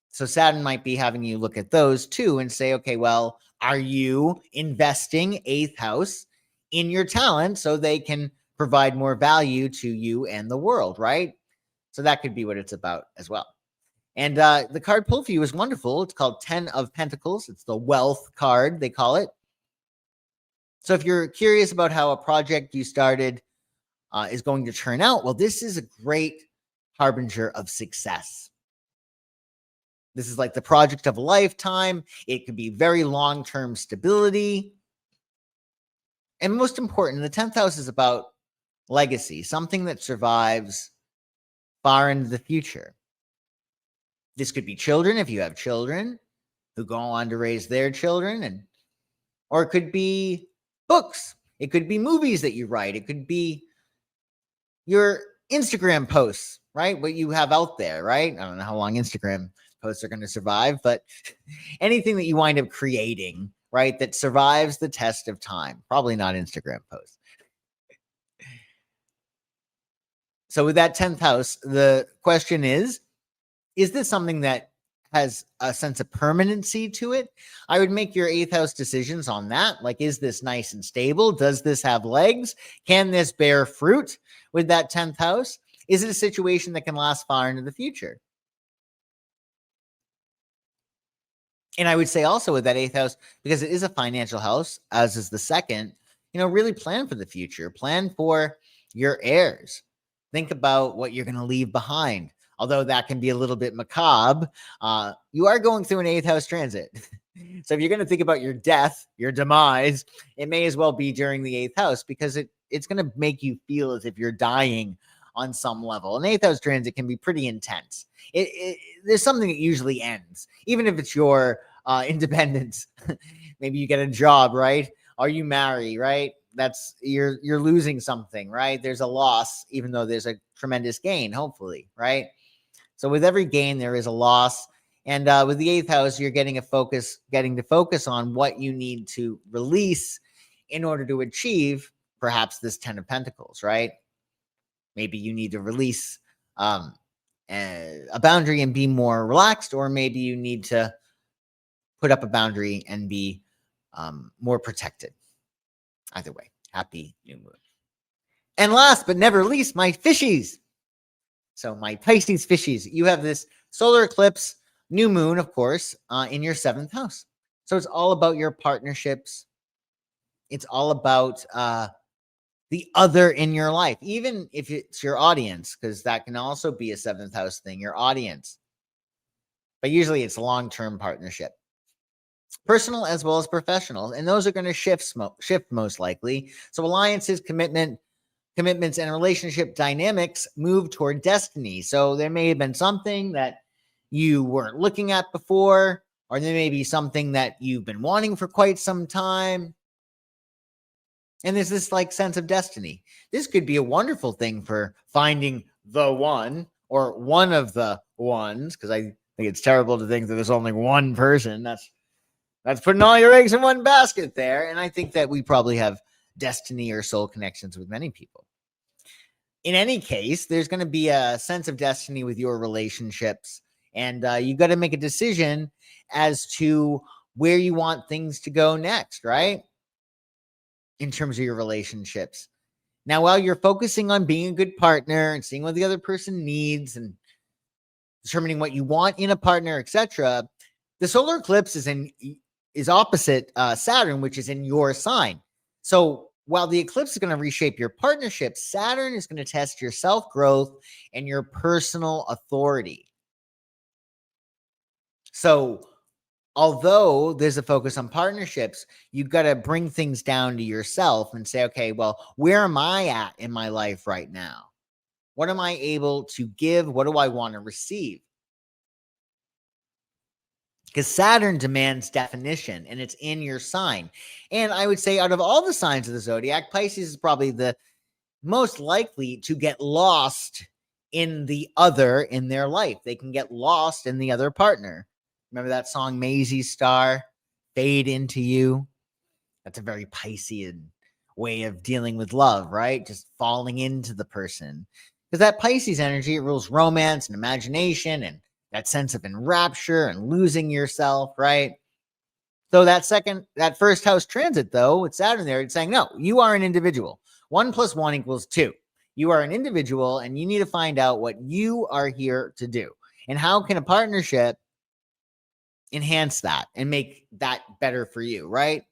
So Saturn might be having you look at those too and say, okay, well, are you investing eighth house in your talent so they can provide more value to you and the world, right? So that could be what it's about as well. And the card pulled for you is wonderful. It's called 10 of Pentacles. It's the wealth card, they call it. So if you're curious about how a project you started is going to turn out, well, this is a great harbinger of success. This is like the project of a lifetime. It could be very long-term stability. And most important, the 10th house is about legacy, something that survives far into the future. This could be children, if you have children who go on to raise their children, or it could be books. It could be movies that you write. It could be your Instagram posts, right? What you have out there, right? I don't know how long Instagram posts are going to survive, but anything that you wind up creating, right, that survives the test of time. Probably not Instagram posts. So with that 10th house, the question is this something that has a sense of permanency to it? I would make your 8th house decisions on that. Like, is this nice and stable? Does this have legs? Can this bear fruit with that 10th house? Is it a situation that can last far into the future? And I would say also with that 8th house, because it is a financial house, as is the second, really plan for the future. Plan for your heirs. Think about what you're going to leave behind. Although that can be a little bit macabre, you are going through an 8th house transit. So if you're going to think about your death, your demise, it may as well be during the 8th house, because it's going to make you feel as if you're dying on some level. An 8th house transit can be pretty intense. There's something that usually ends, even if it's your independence. Maybe you get a job, right? Or you marry, right? That's you're losing something, right? There's a loss, even though there's a tremendous gain, hopefully, right? So with every gain, there is a loss. And with the 8th house, you're getting to focus on what you need to release in order to achieve perhaps this 10 of Pentacles, right? Maybe you need to release a boundary and be more relaxed, or maybe you need to put up a boundary and be more protected. Either way, happy new moon. And last but never least, my fishies. So my Pisces fishies, you have this solar eclipse, new moon, of course, in your 7th house. So it's all about your partnerships. It's all about the other in your life, even if it's your audience, because that can also be a 7th house thing, your audience. But usually it's a long-term partnership. Personal as well as professional. And those are going to shift most likely. So alliances, commitments, and relationship dynamics move toward destiny. So there may have been something that you weren't looking at before, or there may be something that you've been wanting for quite some time. And there's this like sense of destiny. This could be a wonderful thing for finding the one or one of the ones, because I think it's terrible to think that there's only one person. That's putting all your eggs in one basket there. And I think that we probably have destiny or soul connections with many people. In any case, there's going to be a sense of destiny with your relationships, and you got to make a decision as to where you want things to go next, right? In terms of your relationships. Now, while you're focusing on being a good partner and seeing what the other person needs and determining what you want in a partner, etc., the solar eclipse is opposite Saturn, which is in your sign. So while the eclipse is going to reshape your partnership, Saturn is going to test your self-growth and your personal authority. So although there's a focus on partnerships, you've got to bring things down to yourself and say, okay, well, where am I at in my life right now? What am I able to give? What do I want to receive? Because Saturn demands definition, and it's in your sign. And I would say out of all the signs of the zodiac, Pisces is probably the most likely to get lost in the other in their life. They can get lost in the other partner. Remember that song, Maisie Star, Fade Into You? That's a very Piscean way of dealing with love, right? Just falling into the person. Because that Pisces energy, it rules romance and imagination and that sense of enrapture and losing yourself, right? So that first house transit, though, with Saturn there, it's saying, no, you are an individual. 1 + 1 = 2. You are an individual, and you need to find out what you are here to do. And how can a partnership enhance that and make that better for you, right?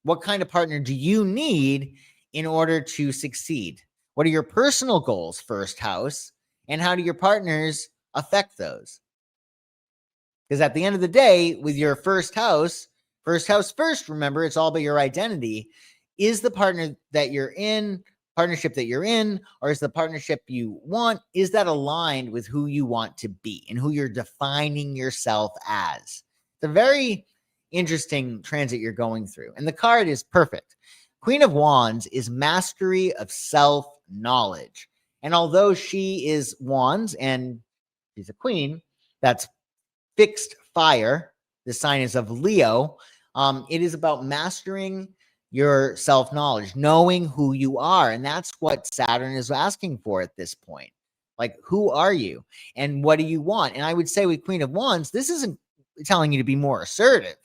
What kind of partner do you need in order to succeed? What are your personal goals, first house? And how do your partners affect those? Because at the end of the day, with your first house first, remember, it's all about your identity. Is the partnership that you're in, or is the partnership you want, is that aligned with who you want to be and who you're defining yourself as? It's a very interesting transit you're going through. And the card is perfect. Queen of Wands is mastery of self-knowledge. And although she is Wands and she's a queen, that's fixed fire. The sign is of Leo. It is about mastering your self-knowledge, knowing who you are. And that's what Saturn is asking for at this point. Like, who are you and what do you want? And I would say with Queen of Wands, this isn't telling you to be more assertive.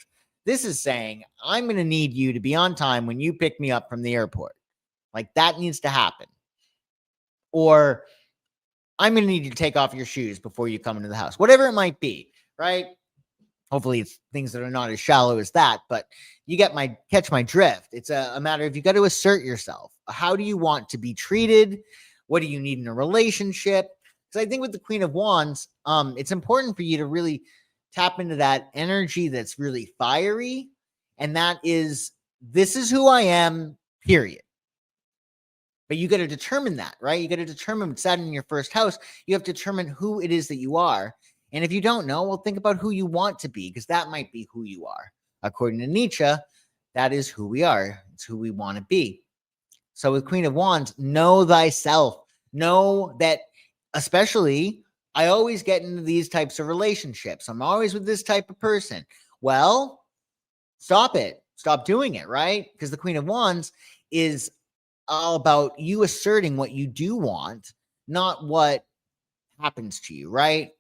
This is saying, I'm going to need you to be on time when you pick me up from the airport. Like, that needs to happen. Or I'm going to need you to take off your shoes before you come into the house. Whatever it might be, right? Hopefully it's things that are not as shallow as that, but you catch my drift. It's a matter of, you got to assert yourself. How do you want to be treated? What do you need in a relationship? Because I think with the Queen of Wands, it's important for you to really tap into that energy that's really fiery. And that is, this is who I am, period. But you got to determine that, right? You got to determine what's Saturn in your first house. You have to determine who it is that you are. And if you don't know, well, think about who you want to be, because that might be who you are. According to Nietzsche, that is who we are. It's who we want to be. So with Queen of Wands, know thyself. Know that, especially, I always get into these types of relationships. I'm always with this type of person. Well, stop it. Stop doing it, right? Because the Queen of Wands is all about you asserting what you do want, not what happens to you, right?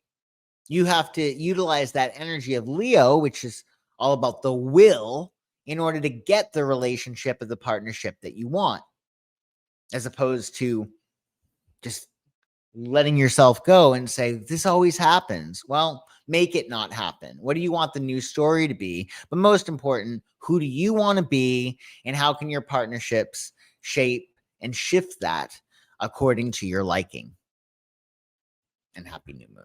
You have to utilize that energy of Leo, which is all about the will, in order to get the relationship or the partnership that you want, as opposed to just letting yourself go and say, this always happens. Well, make it not happen. What do you want the new story to be? But most important, who do you want to be, and how can your partnerships shape and shift that according to your liking? And happy new moon.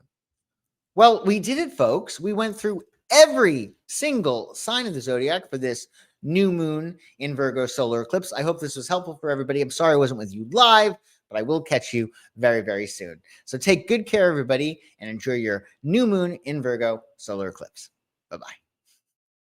Well, we did it, folks. We went through every single sign of the zodiac for this new moon in Virgo solar eclipse. I hope this was helpful for everybody. I'm sorry I wasn't with you live, but I will catch you very, very soon. So take good care, everybody, and enjoy your new moon in Virgo solar eclipse. Bye-bye.